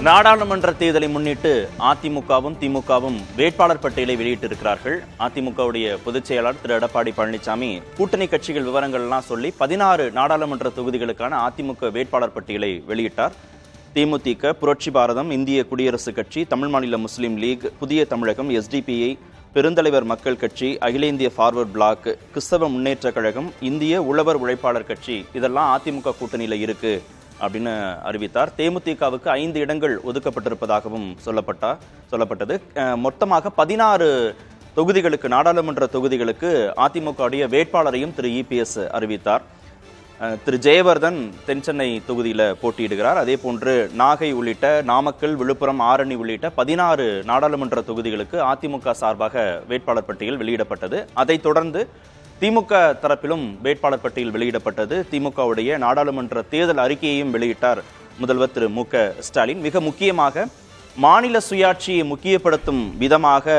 நாடாளுமன்ற தேர்தலை முன்னிட்டு அதிமுகவும் திமுகவும் வேட்பாளர் பட்டியலை வெளியிட்டிருக்கிறார்கள். அதிமுகவுடைய பொதுச் செயலாளர் திரு எடப்பாடி பழனிசாமி கூட்டணி கட்சிகள் விவரங்கள்லாம் சொல்லி 16 நாடாளுமன்ற தொகுதிகளுக்கான அதிமுக வேட்பாளர் பட்டியலை வெளியிட்டார். தேமுதிக, புரட்சி பாரதம், இந்திய குடியரசுக் கட்சி, தமிழ் மாநில முஸ்லீம் லீக், புதிய தமிழகம், SDPI, பெருந்தலைவர் மக்கள் கட்சி, அகில இந்திய ஃபார்வர்ட் பிளாக், கிறிஸ்தவ முன்னேற்ற கழகம், இந்திய உழவர் உழைப்பாளர் கட்சி இதெல்லாம் அதிமுக கூட்டணியில இருக்கு அப்படின்னு அறிவித்தார். தேமுதிகவுக்கு 5 இடங்கள் ஒதுக்கப்பட்டிருப்பதாகவும் சொல்லப்பட்டது. மொத்தமாக 16 தொகுதிகளுக்கு, நாடாளுமன்ற தொகுதிகளுக்கு அதிமுகவுடைய வேட்பாளரையும் திரு EPS அறிவித்தார். திரு ஜெயவர்தன் தென்சென்னை தொகுதியில் போட்டியிடுகிறார். அதே போன்று நாகை உள்ளிட்ட நாமக்கல், விழுப்புரம், ஆரணி உள்ளிட்ட 16 நாடாளுமன்ற தொகுதிகளுக்கு அதிமுக சார்பாக வேட்பாளர் பட்டியல் வெளியிடப்பட்டது. அதைத் தொடர்ந்து திமுக தரப்பிலும் வேட்பாளர் பட்டியல் வெளியிடப்பட்டது. திமுகவுடைய நாடாளுமன்ற தேர்தல் அறிக்கையையும் வெளியிட்டார் முதல்வர் திரு MK ஸ்டாலின். மிக முக்கியமாக மாநில சுயாட்சியை முக்கியப்படுத்தும் விதமாக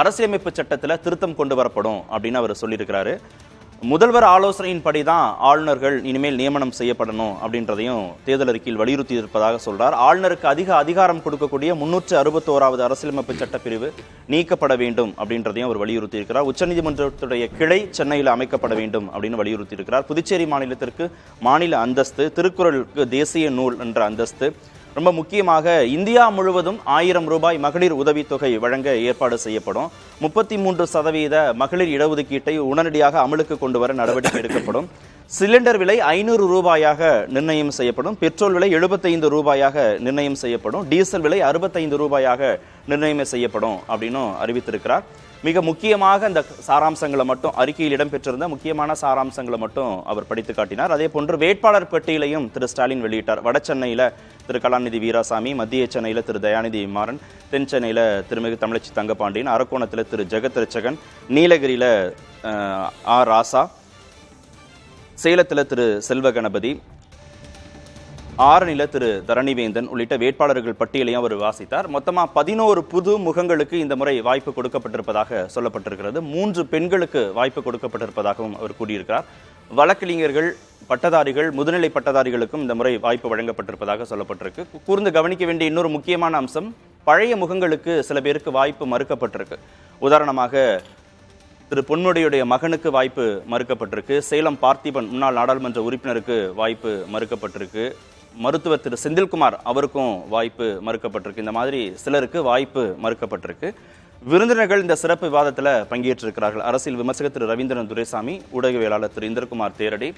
அரசியலமைப்பு சட்டத்தில் திருத்தம் கொண்டு வரப்படும் அப்படின்னு அவர் சொல்லியிருக்கிறாரு. முதல்வர் ஆலோசனையின்படி தான் ஆளுநர்கள் இனிமேல் நியமனம் செய்யப்படணும் அப்படின்றதையும் தேர்தல் அறிக்கையில் வலியுறுத்தி இருப்பதாக சொல்றார். ஆளுநருக்கு அதிக அதிகாரம் கொடுக்கக்கூடிய 361வது அரசியலமைப்பு சட்டப்பிரிவு நீக்கப்பட வேண்டும் அப்படின்றதையும் அவர் வலியுறுத்தி இருக்கிறார். உச்சநீதிமன்றத்துடைய கிளை சென்னையில் அமைக்கப்பட வேண்டும் அப்படின்னு வலியுறுத்தி இருக்கிறார். புதுச்சேரி மாநிலத்திற்கு மாநில அந்தஸ்து, திருக்குறளுக்கு தேசிய நூல் என்ற அந்தஸ்து, ரொம்ப முக்கியமாக இந்தியா முழுவதும் 1000 ரூபாய் மகளிர் உதவித்தொகை வழங்க ஏற்பாடு செய்யப்படும். 33% மகளிர் இடஒதுக்கீட்டை உடனடியாக அமலுக்கு கொண்டு வர நடவடிக்கை எடுக்கப்படும். சிலிண்டர் விலை 500 ரூபாயாக நிர்ணயம் செய்யப்படும். பெட்ரோல் விலை 75 ரூபாயாக நிர்ணயம் செய்யப்படும். டீசல் விலை 65 ரூபாயாக நிர்ணயம் செய்யப்படும் அப்படின்னு அறிவித்திருக்கிறார். மிக முக்கியமாக இந்த சாராம்சங்களை மட்டும், அறிக்கையில் இடம்பெற்றிருந்த முக்கியமான சாராம்சங்களை மட்டும் அவர் படித்து காட்டினார். அதே போன்று வேட்பாளர் பட்டியலையும் திரு ஸ்டாலின் வெளியிட்டார். வட சென்னையில் திரு கலாநிதி வீராசாமி, மத்திய சென்னையில் திரு தயாநிதி மாறன், தென் சென்னையில் திருமிகு தமிழச்சி தங்கபாண்டியன், அரக்கோணத்தில் திரு ஜெகத் ரட்சகன், நீலகிரியில் ராசா, சேலத்தில் திரு செல்வ கணபதி, ஆரணில திரு தரணிவேந்தன் உள்ளிட்ட வேட்பாளர்கள் பட்டியலையும் அவர் வாசித்தார். மொத்தமா 11 புது முகங்களுக்கு இந்த முறை வாய்ப்பு கொடுக்கப்பட்டிருப்பதாக சொல்லப்பட்டிருக்கிறது. 3 பெண்களுக்கு வாய்ப்பு கொடுக்கப்பட்டிருப்பதாகவும் அவர் கூறியிருக்கிறார். வழக்கறிஞர்கள், பட்டதாரிகள், முதுநிலை பட்டதாரிகளுக்கும் இந்த முறை வாய்ப்பு வழங்கப்பட்டிருப்பதாக சொல்லப்பட்டிருக்கு. கூர்ந்து கவனிக்க வேண்டிய இன்னொரு முக்கியமான அம்சம், பழைய முகங்களுக்கு சில பேருக்கு வாய்ப்பு மறுக்கப்பட்டிருக்கு. உதாரணமாக திரு பொன்முடியுடைய மகனுக்கு வாய்ப்பு மறுக்கப்பட்டிருக்கு. சேலம் பார்த்திபன் முன்னாள் நாடாளுமன்ற உறுப்பினருக்கு வாய்ப்பு மறுக்கப்பட்டிருக்கு. மருத்துவர் திரு செந்தில்குமார் அவருக்கும் வாய்ப்பு மறுக்கப்பட்டிருக்கு. இந்த மாதிரி சிலருக்கு வாய்ப்பு மறுக்கப்பட்டிருக்கு. விருந்தினர்கள் இந்த சிறப்பு விவாதத்தில் பங்கேற்றிருக்கிறார்கள். அரசியல் விமர்சகர் திரு ரவீந்திரன் துரைசாமி, ஊடகவியலாளர் திரு இந்திரகுமார் தேரடி,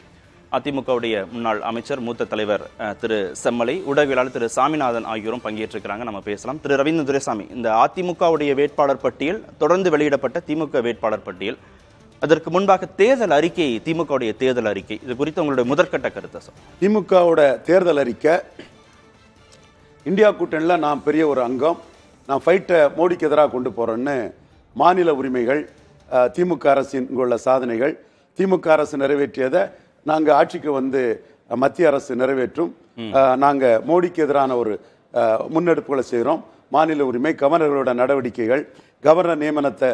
அதிமுகவுடைய முன்னாள் அமைச்சர் மூத்த தலைவர் திரு செம்மலை, ஊடகவியலாளர் திரு சாமிநாதன் ஆகியோரும் பங்கேற்றிருக்கிறாங்க. நம்ம பேசலாம். திரு ரவீந்திரன் துரைசாமி, இந்த அதிமுகவுடைய வேட்பாளர் பட்டியல், தொடர்ந்து வெளியிடப்பட்ட திமுக வேட்பாளர் பட்டியல், அதற்கு முன்பாக தேர்தல் அறிக்கை, திமுகவுடைய தேர்தல் அறிக்கை, இது குறித்து உங்களுடைய முதற்கட்ட கருத்தை சார். திமுகவோட தேர்தல் அறிக்கை, இந்தியா கூட்டணியில் நாம் பெரிய ஒரு அங்கம், நான் ஃபைட்டை மோடிக்கு எதிராக கொண்டு போறேன்னு மாநில உரிமைகள், திமுக அரசின் உள்ள சாதனைகள், திமுக அரசு நிறைவேற்றியதை நாங்கள் ஆட்சிக்கு வந்து மத்திய அரசு நிறைவேற்றும், நாங்கள் மோடிக்கு எதிரான ஒரு முன்னெடுப்புகளை செய்கிறோம், மாநில உரிமை, கவர்னர்களோட நடவடிக்கைகள், கவர்னர் நியமனத்தை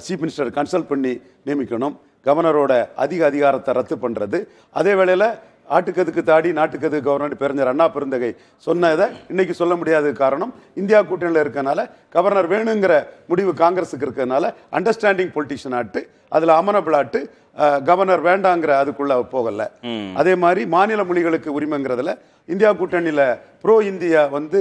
சீஃப் மினிஸ்டர் கன்சல்ட் பண்ணி நியமிக்கணும், கவர்னரோட அதிக அதிகாரத்தை ரத்து பண்ணுறது, அதே வேளையில் ஆட்டுக்கதுக்கு தாடி நாட்டுக்கது கவர்னர் பேரறிஞர் அண்ணா பெருந்தகை சொன்னதை இன்னைக்கு சொல்ல முடியாத காரணம் இந்தியா கூட்டணியில் இருக்கனால, கவர்னர் வேணுங்கிற முடிவு காங்கிரஸுக்கு இருக்கிறதுனால அண்டர்ஸ்டாண்டிங் பொலிட்டிஷியன் ஆட்டு, அதில் அமனபிள் ஆட்டு, கவர்னர் வேண்டாங்கிற அதுக்குள்ள போகல. அதே மாதிரி மாநில மொழிகளுக்கு உரிமைங்கிறதுல இந்தியா கூட்டணியில் ப்ரோ இந்தியா வந்து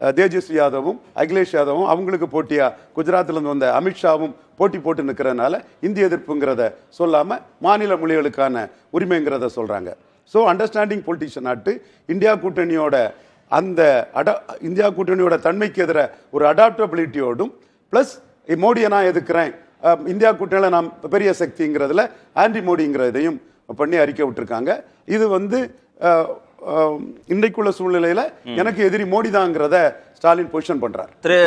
தேஜஸ்வி யாதவும் அகிலேஷ் யாதவும் அவங்களுக்கு போட்டியா குஜராத்லேருந்து வந்த அமித்ஷாவும் போட்டி போட்டு நிற்கிறதுனால இந்திய எதிர்ப்புங்கிறத சொல்லாமல் மாநில மொழிகளுக்கான உரிமைங்கிறத சொல்கிறாங்க. ஸோ அண்டர்ஸ்டாண்டிங் பொலிட்டிஷியன் ஆட்டு இந்தியா கூட்டணியோட அந்த இந்தியா கூட்டணியோட தன்மைக்கு எதிராக ஒரு அடாப்டபிலிட்டியோடும் ப்ளஸ் மோடியை நான் எதுக்குறேன், இந்தியா கூட்டணியில் நாம் பெரிய சக்திங்கிறதுல ஆன்டி மோடிங்கிறதையும் பண்ணி அறிக்கை விட்டுருக்காங்க. இது வந்து இன்றைக்குள்ள சூழ்நிலையில எனக்கு எதிரி மோடி தாங்கிறத ஸ்டாலின் பொசிஷன் பண்றார். திரு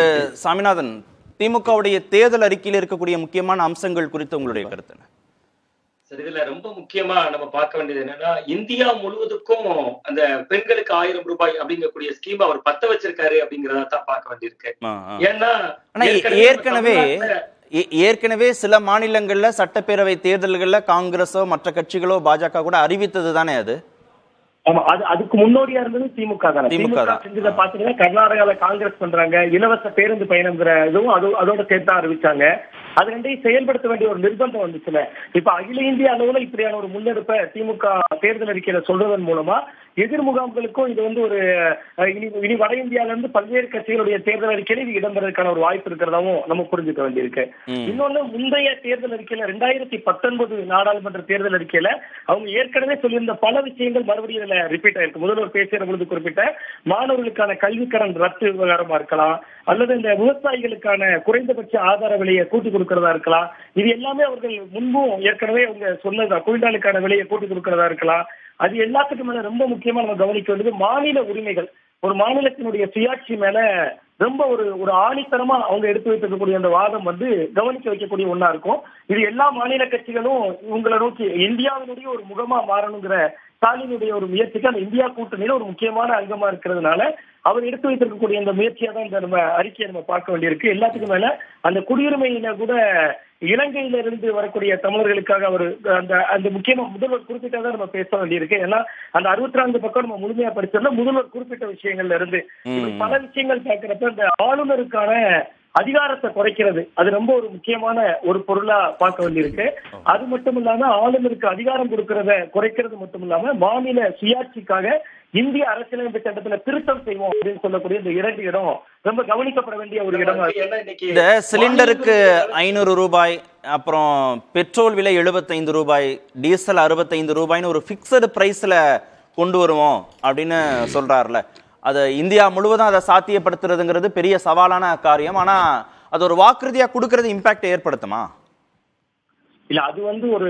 சாமிநாதன், திமுகவுடைய தேர்தல் அறிக்கையில் இருக்கக்கூடிய முக்கியமான அம்சங்கள் குறித்து உங்களுடைய கருத்து என்ன? சரி, இதுல ரொம்ப முக்கியமா நம்ம பார்க்க வேண்டியது என்னன்னா, இந்தியா முழுவதுக்கும் அந்த பெண்களுக்கு 1000 ரூபாய் அப்படிங்கக்கூடிய ஸ்கீம் அவர் பத்த வச்சிருக்காரு அப்படிங்கறத தான் பார்க்க வேண்டியிருக்கு. ஏன்னா ஏற்கனவே சில மாநிலங்கள்ல சட்டப்பேரவை தேர்தல்கள்ல காங்கிரஸோ மற்ற கட்சிகளோ பாஜக கூட அறிவித்தது தானே அது. ஆமா, அதுக்கு முன்னோடியா இருந்தது திமுக தானே. திமுக செஞ்சதை பாத்தீங்கன்னா கர்நாடகாவில காங்கிரஸ் பண்றாங்க, இலவச பேருந்து பயணம்ங்கிற இதுவும் அதோட சேர்த்து அறிவிச்சாங்க. அது ரெண்டையும் செயல்படுத்த வேண்டிய ஒரு நிர்பந்தம் வந்துச்சுல. இப்ப அகில இந்திய அளவுல இப்படியான ஒரு முன்னெடுப்பை திமுக தேர்தல் அறிக்கையில சொல்றதன் மூலமா எதிர் முகாம்களுக்கும் இது வந்து ஒரு இனி வட இந்தியால இருந்து பல்வேறு கட்சிகளுடைய தேர்தல் அறிக்கையில இது இடம்பெறதுக்கான ஒரு வாய்ப்பு இருக்கிறதாவும் நம்ம புரிஞ்சுக்க வேண்டியிருக்கு. இன்னொன்னு, முந்தைய தேர்தல் அறிக்கையில 2019 நாடாளுமன்ற தேர்தல் அறிக்கையில அவங்க ஏற்கனவே சொல்லியிருந்த பல விஷயங்கள் மறுபடியும் இதுல ரிப்பீட் ஆயிருக்கு. முதல்வர் பேசுகிற பொழுது குறிப்பிட்ட மாணவர்களுக்கான கல்விக்கடன் ரத்து விவகாரமா இருக்கலாம், அல்லது இந்த விவசாயிகளுக்கான குறைந்தபட்ச ஆதார விலையை கூட்டி கொடுக்கறதா இருக்கலாம். இது எல்லாமே அவர்கள் முன்பும் ஏற்கனவே அவங்க சொன்னதா. குவிண்டாலுக்கான விலையை கூட்டி கொடுக்கறதா இருக்கலாம். அது எல்லாத்துக்கும் மேல ரொம்ப முக்கியமா நம்ம கவனிக்க வேண்டியது மாநில உரிமைகள். ஒரு மாநிலத்தினுடைய சுயாட்சி மேல ரொம்ப ஒரு ஆணித்தரமா அவங்க எடுத்து வைக்கக்கூடிய அந்த வாதம் வந்து கவனிக்க வைக்கக்கூடிய ஒண்ணா இருக்கும். இது எல்லா மாநில கட்சிகளும் இவங்களை நோக்கி இந்தியாவினுடைய ஒரு முகமா மாறணுங்கிற ஸ்டாலினுடைய ஒரு முயற்சிக்கு அந்த இந்தியா கூட்டணியில ஒரு முக்கியமான அங்கமா இருக்கிறதுனால அவர் எடுத்து வைத்திருக்கக்கூடிய அந்த முயற்சியா தான் இந்த நம்ம அறிக்கையை நம்ம பார்க்க வேண்டியிருக்கு. எல்லாத்துக்கும் மேல அந்த குடியுரிமையில கூட இலங்கையில இருந்து வரக்கூடிய தமிழர்களுக்காக அவர் அந்த முக்கியமா முதல்வர் குறிப்பிட்டதான் நம்ம பேச வேண்டியிருக்கு. ஏன்னா அந்த 64 பக்கம் நம்ம முழுமையா படிச்சோம்னா முதல்வர் குறிப்பிட்ட விஷயங்கள்ல இருந்து பல விஷயங்கள் பார்க்கிறப்ப இந்த ஆளுநருக்கான அதிகாரத்தை குறைக்கிறது அது ரொம்ப ஒரு முக்கியமான ஒரு பொருளா பார்க்க வேண்டியிருக்கு. அது மட்டும் இல்லாம ஆளுநருக்கு அதிகாரம் கொடுக்கறத குறைக்கிறது மட்டும் இல்லாம மாநில சுயாட்சிக்காக இந்திய அரசியலமைப்பு சட்டத்துல திருத்தம் செய்வோம் அப்படின்னு சொல்லக்கூடிய இந்த 2 இடம் ரொம்ப கவனிக்கப்பட வேண்டிய ஒரு இடமா இருக்கு. இந்த சிலிண்டருக்கு 500 ரூபாய், அப்புறம் பெட்ரோல் விலை 75 ரூபாய், டீசல் 65 ரூபாய்னு ஒரு பிக்சடு பிரைஸ்ல கொண்டு வருவோம் அப்படின்னு சொல்றாருல, அது இந்தியா முழுவதும் அதை சாத்தியப்படுத்துறதுங்கிறது பெரிய சவாலான காரியம். ஆனா அது ஒரு வாக்குறுதியா கொடுக்கறது இம்பாக்ட் ஏற்படுத்துமா? இல்ல, அது வந்து ஒரு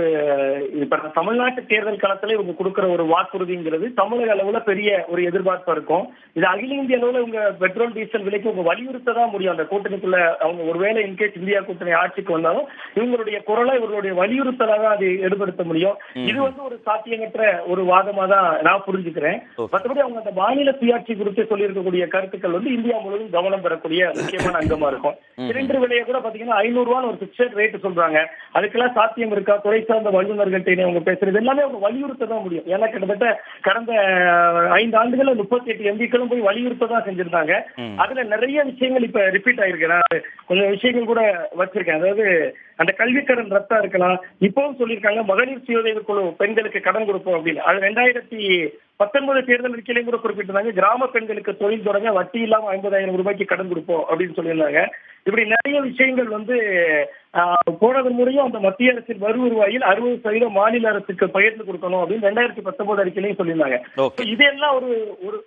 இப்ப தமிழ்நாட்டு தேர்தல் காலத்துல இவங்க கொடுக்கிற ஒரு வாக்குறுதிங்கிறது தமிழக அளவுல பெரிய ஒரு எதிர்பார்ப்பு இருக்கும். இது அகில இந்திய அளவுல இவங்க பெட்ரோல் டீசல் விலைக்கு இவங்க வலியுறுத்ததான் முடியும். அந்த கூட்டணிக்குள்ள அவங்க ஒருவேளை இன்கேஸ் இந்தியா கூட்டணி ஆட்சிக்கு வந்தாலும் இவங்களுடைய குரலை இவர்களுடைய வலியுறுத்தலாக அது எடுபடுத்த முடியும். இது வந்து ஒரு சாத்தியமற்ற ஒரு வாதமா தான் நான் புரிஞ்சுக்கிறேன். மற்றபடி அவங்க அந்த மாநில சுயாட்சி குறித்து சொல்லி இருக்கக்கூடிய கருத்துக்கள் வந்து இந்தியா முழுவதும் கவனம் பெறக்கூடிய முக்கியமான அங்கமா இருக்கும். சிலிண்டர் விலையை கூட பாத்தீங்கன்னா 500 ரூபான்னு ஒரு பிக்சட் ரேட் சொல்றாங்க. அதுக்கெல்லாம் சாத்தியம் இருக்கா? துறை சார்ந்த வல்லுநர்கள்ட்ட அவங்க பேசுறது எல்லாமே அவங்க வலியுறுத்ததான் முடியும். ஏன்னா கிட்டத்தட்ட கடந்த 5 ஆண்டுகள் 38 எம்பிக்களும் போய் வலியுறுத்ததான் செஞ்சிருந்தாங்க. அதுல நிறைய விஷயங்கள் இப்ப ரிப்பீட் ஆயிருக்கு. நான் கொஞ்சம் விஷயங்கள் கூட வச்சிருக்கேன். அதாவது அந்த கல்விக்கடன் ரத்தா இருக்கலாம். இப்பவும் சொல்லியிருக்காங்க மகளிர் சுயஉதவி குழு பெண்களுக்கு கடன் கொடுப்போம் அப்படின்னு. அது 2019 தேர்தல் அறிக்கையிலையும் கூட குறிப்பிட்டிருந்தாங்க. கிராம பெண்களுக்கு தொழில் தொடங்க வட்டி இல்லாம 50,000 ரூபாய்க்கு கடன் கொடுப்போம் அப்படின்னு சொல்லியிருந்தாங்க. இப்படி நிறைய விஷயங்கள் வந்து போனது முறையும் அந்த மத்திய அரசின் வரி வருவாயில் 60% மாநில அரசுக்கு பகிர்ந்து கொடுக்கணும் அப்படின்னு 2019 அறிக்கையிலையும் சொல்லியிருந்தாங்க. இதெல்லாம் ஒரு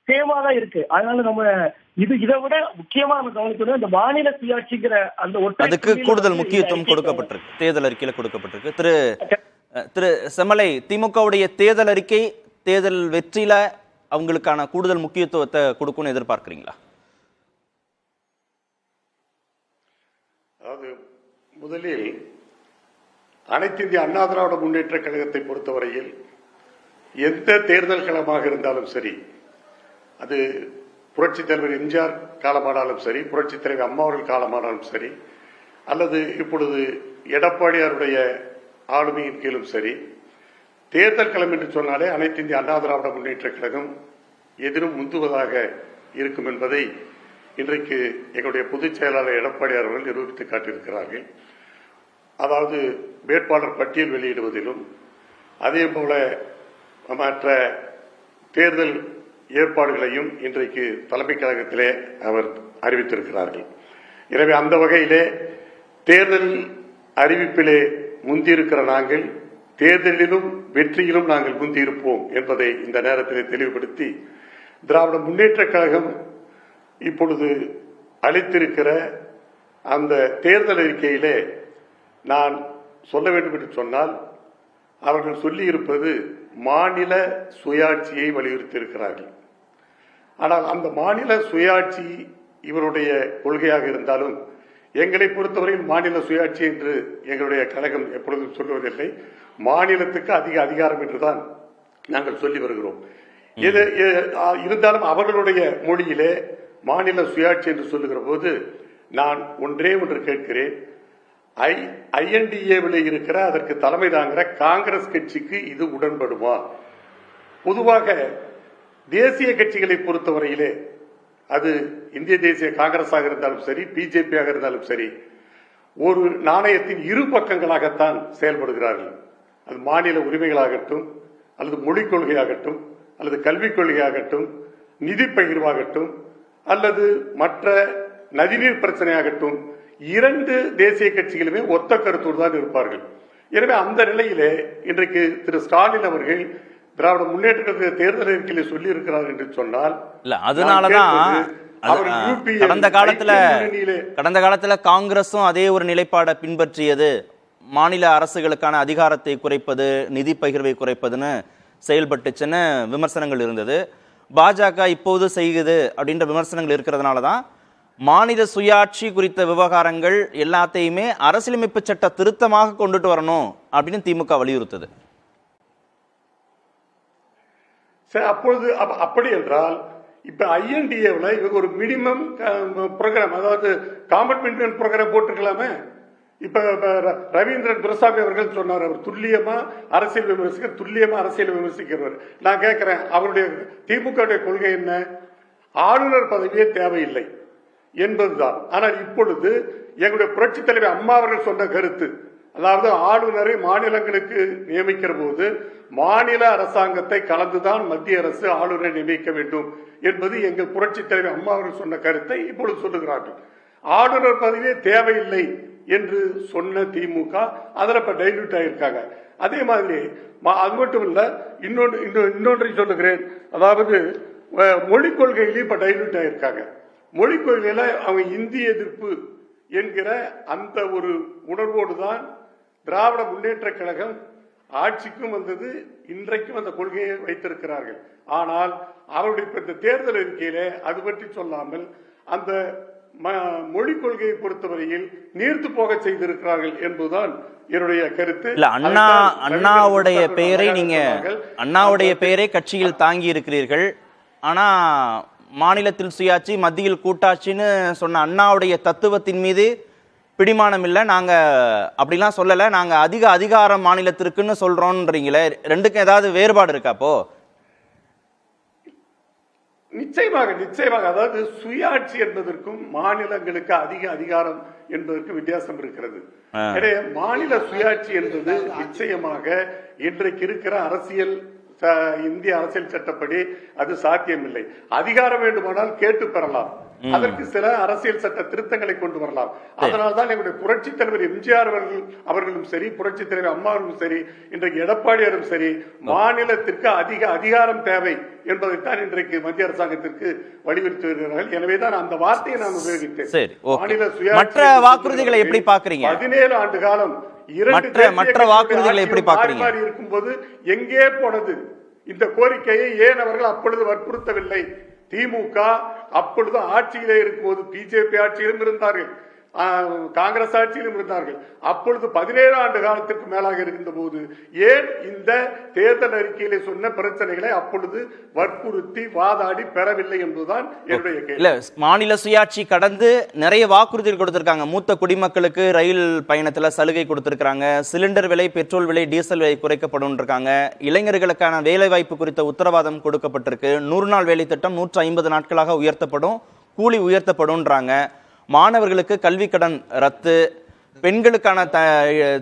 சேமா தான் இருக்கு. அதனால நம்ம இதை விட முக்கியமா நம்ம கவனிக்கணும் இந்த மாநில சுயாட்சிங்கிற அந்த அதுக்கு கூடுதல் முக்கியத்துவம் கொடுக்கப்பட்டிருக்கு, தேர்தல் அறிக்கையில கொடுக்கப்பட்டிருக்கு. திரு செம்மலை, திமுகவுடைய தேர்தல் அறிக்கை தேர்தல் வெற்றியில அவங்களுக்கான கூடுதல் முக்கியத்துவத்தை கொடுக்கும்னு எதிர்பார்க்கிறீங்களா? அதாவது முதலில் அனைத்து இந்திய அண்ணா திராவிட முன்னேற்ற கழகத்தை பொறுத்தவரையில் எந்த தேர்தல் களமாக இருந்தாலும் சரி, அது புரட்சித் தலைவர் எம்ஜிஆர் காலமானாலும் சரி, புரட்சித் தலைவர் அம்மா அவர்கள் காலமானாலும் சரி, அல்லது இப்பொழுது எடப்பாடியாருடைய ஆளுமையின் கீழும் சரி, தேர்தல் களம் என்று சொன்னாலே அனைத்து இந்திய அண்ணா திராவிட முன்னேற்ற கழகம் எதிரும் முந்துவதாக இருக்கும் என்பதை இன்றைக்கு எங்களுடைய பொதுச் செயலாளர் எடப்பாடியார் அவர்கள் நிரூபித்து காட்டியிருக்கிறார்கள். அதாவது வேட்பாளர் பட்டியல் வெளியிடுவதிலும் அதே போல மற்ற தேர்தல் ஏற்பாடுகளையும் இன்றைக்கு தலைமைக் கழகத்திலே அவர் அறிவித்திருக்கிறார்கள். எனவே அந்த வகையிலே தேர்தல் அறிவிப்பிலே முந்தியிருக்கிற நாங்கள் தேர்தலிலும் வெற்றியிலும் நாங்கள் முந்தியிருப்போம் என்பதை இந்த நேரத்திலே தெளிவுபடுத்தி, திராவிட முன்னேற்ற கழகம் இப்பொழுது அளித்திருக்கிற அந்த தேர்தல் அறிக்கையிலே நான் சொல்ல வேண்டும் என்று சொன்னால், அவர்கள் சொல்லியிருப்பது மாநில சுயாட்சியை வலியுறுத்தி இருக்கிறார்கள். ஆனால் அந்த மாநில சுயாட்சி இவருடைய கொள்கையாக இருந்தாலும் எங்களை பொறுத்தவரையில் மாநில சுயாட்சி என்று எங்களுடைய கழகம் எப்பொழுதும் சொல்லுவதில்லை. மாநிலத்துக்கு அதிக அதிகாரம் என்றுதான் நாங்கள் சொல்லி வருகிறோம். இருந்தாலும் அவர்களுடைய மொழியிலே மாநில சுயாட்சி என்று சொல்லுகிற போது நான் ஒன்றே ஒன்று கேட்கிறேன். ஐஎன்டிஏவில் இருக்கிற அதற்கு தலைமை தாங்கிற காங்கிரஸ் கட்சிக்கு இது உடன்படுமா? பொதுவாக தேசிய கட்சிகளை பொறுத்தவரையிலே, அது இந்திய தேசிய காங்கிரஸாக இருந்தாலும் சரி, பிஜேபியாக இருந்தாலும் சரி, ஒரு நாணயத்தின் இரு பக்கங்களாகத்தான் செயல்படுகிறார்கள். அது மாநில உரிமைகளாகட்டும், அல்லது மொழிக் கொள்கையாகட்டும், அல்லது கல்விக் கொள்கையாகட்டும், நிதி பகிர்வாகட்டும், அல்லது மற்ற நதிநீர் பிரச்சனையாகட்டும், இரண்டு தேசிய கட்சிகளுமே ஒத்த கருத்தோடு தான் இருப்பார்கள். எனவே அந்த நிலையிலே இன்றைக்கு திரு ஸ்டாலின் அவர்கள் திராவிட முன்னேற்ற கழக தேர்தல் அறிக்கையில சொல்லி இருக்கிறார் என்று சொன்னால், அதனாலதான் கடந்த காலத்துல காங்கிரசும் அதே ஒரு நிலைப்பாடை பின்பற்றியது. மாநில அரசுகளுக்கான அதிகாரத்தை குறைப்பது, நிதி பகிர்வை குறைப்பதுன்னு செயல்பட்டுச்சுன்னு விமர்சனங்கள் இருந்தது. பாஜக இப்போது செய்யுது அப்படின்ற விமர்சனங்கள் இருக்கிறதுனால தான் மாநில சுயாட்சி குறித்த விவகாரங்கள் எல்லாத்தையுமே அரசியலமைப்பு சட்ட திருத்தமாக கொண்டுட்டு வரணும் அப்படின்னு திமுக வலியுறுத்துது. சரி, அப்பொழுது அப்படி என்றால் இப்ப ஐஎன்டிஏவில் ஒரு மினிமம் ப்ரோக்ராம், அதாவது காம்பன்மெண்ட் ப்ரோக்ராம் போட்டுக்கலாமே. இப்ப ரவீந்திரன் துரைசாமி அவர்கள் சொன்னார், அவர் துல்லியமா அரசியல் விமர்சிக்க, துல்லியமா அரசியல் விமர்சிக்கிறவர். நான் கேட்கிறேன், அவருடைய திமுக கொள்கை என்ன? ஆளுநர் பதவியே தேவையில்லை என்பதுதான். ஆனால் இப்பொழுது எங்களுடைய புரட்சி தலைவர் அம்மா அவர்கள் சொன்ன கருத்து, அதாவது ஆளுநரை மாநிலங்களுக்கு நியமிக்கிற போது மாநில அரசாங்கத்தை கலந்துதான் மத்திய அரசு ஆளுநரை நியமிக்க வேண்டும் என்பது எங்கள் புரட்சி தலைவர் அம்மா அவர்கள் சொன்ன கருத்தை இப்பொழுது சொல்லுகிறார்கள். ஆளுநர் பதவியே தேவையில்லை என்று சொன்ன திமுக அதில் இப்ப டைல்யூட் ஆகியிருக்காங்க. அதே மாதிரி அது மட்டும் இல்ல, இன்னொன்றை சொல்லுகிறேன், அதாவது மொழிக் கொள்கையிலேயும் இப்ப டைல்யூட் ஆகியிருக்காங்க. மொழிக் கொள்கையில அவங்க இந்திய எதிர்ப்பு என்கிற அந்த ஒரு உணர்வோடு தான் திராவிட முன்னேற்ற கழகம் ஆட்சிக்கும் வந்தது, இன்றைக்கும் அந்த கொள்கையை வைத்திருக்கிறார்கள். ஆனால் அவருடைய இந்த தேர்தல் அறிக்கையில அது பற்றி சொல்லாமல் அந்த மொழிக் கொள்கையை பொறுத்தவரையில் நீர்த்து போக செய்திருக்கிறார்கள் என்பதுதான் என்னுடைய கருத்து. அண்ணாவுடைய பெயரை நீங்க அண்ணாவுடைய பெயரை கட்சியில் தாங்கி இருக்கிறீர்கள். ஆனா மாநிலத்தில் சுயாட்சி, மத்தியில் கூட்டாட்சின்னு சொன்ன அண்ணாவுடைய தத்துவத்தின் மீது பிடிமானம் இல்லை, நாங்க அப்படிலாம் சொல்லல, நாங்க அதிக அதிகாரம் மாநிலத்திற்குன்னு சொல்றோம்ன்றீங்களே, ரெண்டுக்கும் ஏதாவது வேறுபாடு இருக்கா? அப்போ நிச்சயமாக அதாவது சுயாட்சி என்பதற்கும் மாநிலங்களுக்கு அதிக அதிகாரம் என்பதற்கு வித்தியாசம் இருக்கிறது. மாநில சுயாட்சி என்பது நிச்சயமாக இன்றைக்கு இருக்கிற அரசியல் இந்திய அரசியல் சட்டப்படி அது சாத்தியமில்லை. அதிகாரம் வேண்டுமானால் கேட்டு பெறலாம், அதற்கு சில அரசியல் சட்ட திருத்தங்களை கொண்டு வரலாம். அதனால்தான் எங்களுடைய புரட்சி தலைவர் எம்ஜிஆர் அவர்களும் சரி, புரட்சி தலைவர் அம்மாவும் சரி, இன்றைக்கு எடப்பாடியாரும் சரி, மாநிலத்திற்கு அதிக அதிகாரம் தேவை என்பதைத்தான் இன்றைக்கு மத்திய அரசாங்கத்திற்கு வலியுறுத்தி வருகிறார்கள். எனவேதான் அந்த வார்த்தையை நான் உபயோகித்தேன். மாநில சுயாட்சி. மற்ற வாக்குறுதிகளை எப்படி பாக்குறீங்க? 17 ஆண்டு காலம் மற்ற வாக்குறுதிகளை எப்படி பாக்குறீங்க? இருக்கும்போது எங்கே போனது இந்த கோரிக்கையை? ஏன் அவர்கள் அப்பொழுது வற்புறுத்தவில்லை? திமுக அப்பொழுது ஆட்சியிலே இருக்கும்போது பிஜேபி ஆட்சியிலும் இருந்தார்கள், காங்கிரஸ் ஆட்சியிலும் இருந்தார்கள். அப்பொழுது 17 ஆண்டு காலத்திற்கு மேலாக இருக்கின்ற போது ஏன் இந்த தேர்தல் அறிக்கையிலே சொன்ன பிரச்சனைகளை அப்பொழுது வற்புறுத்தி வாதாடி பெறவில்லை என்பதுதான் என்னுடைய கேள்வி. மாநில சுயாட்சி கடந்து நிறைய வாக்குறுதிகள் கொடுத்திருக்காங்க. மூத்த குடிமக்களுக்கு ரயில் பயணத்துல சலுகை கொடுத்திருக்காங்க, சிலிண்டர் விலை, பெட்ரோல் விலை, டீசல் விலை குறைக்கப்படும் இருக்காங்க, இளைஞர்களுக்கான வேலை வாய்ப்பு குறித்த உத்தரவாதம் கொடுக்கப்பட்டிருக்கு, 100 நாள் வேலை திட்டம் 150 நாட்களாக உயர்த்தப்படும், கூலி உயர்த்தப்படும்ன்றாங்க, மாணவர்களுக்கு கல்வி கடன் ரத்து, பெண்களுக்கான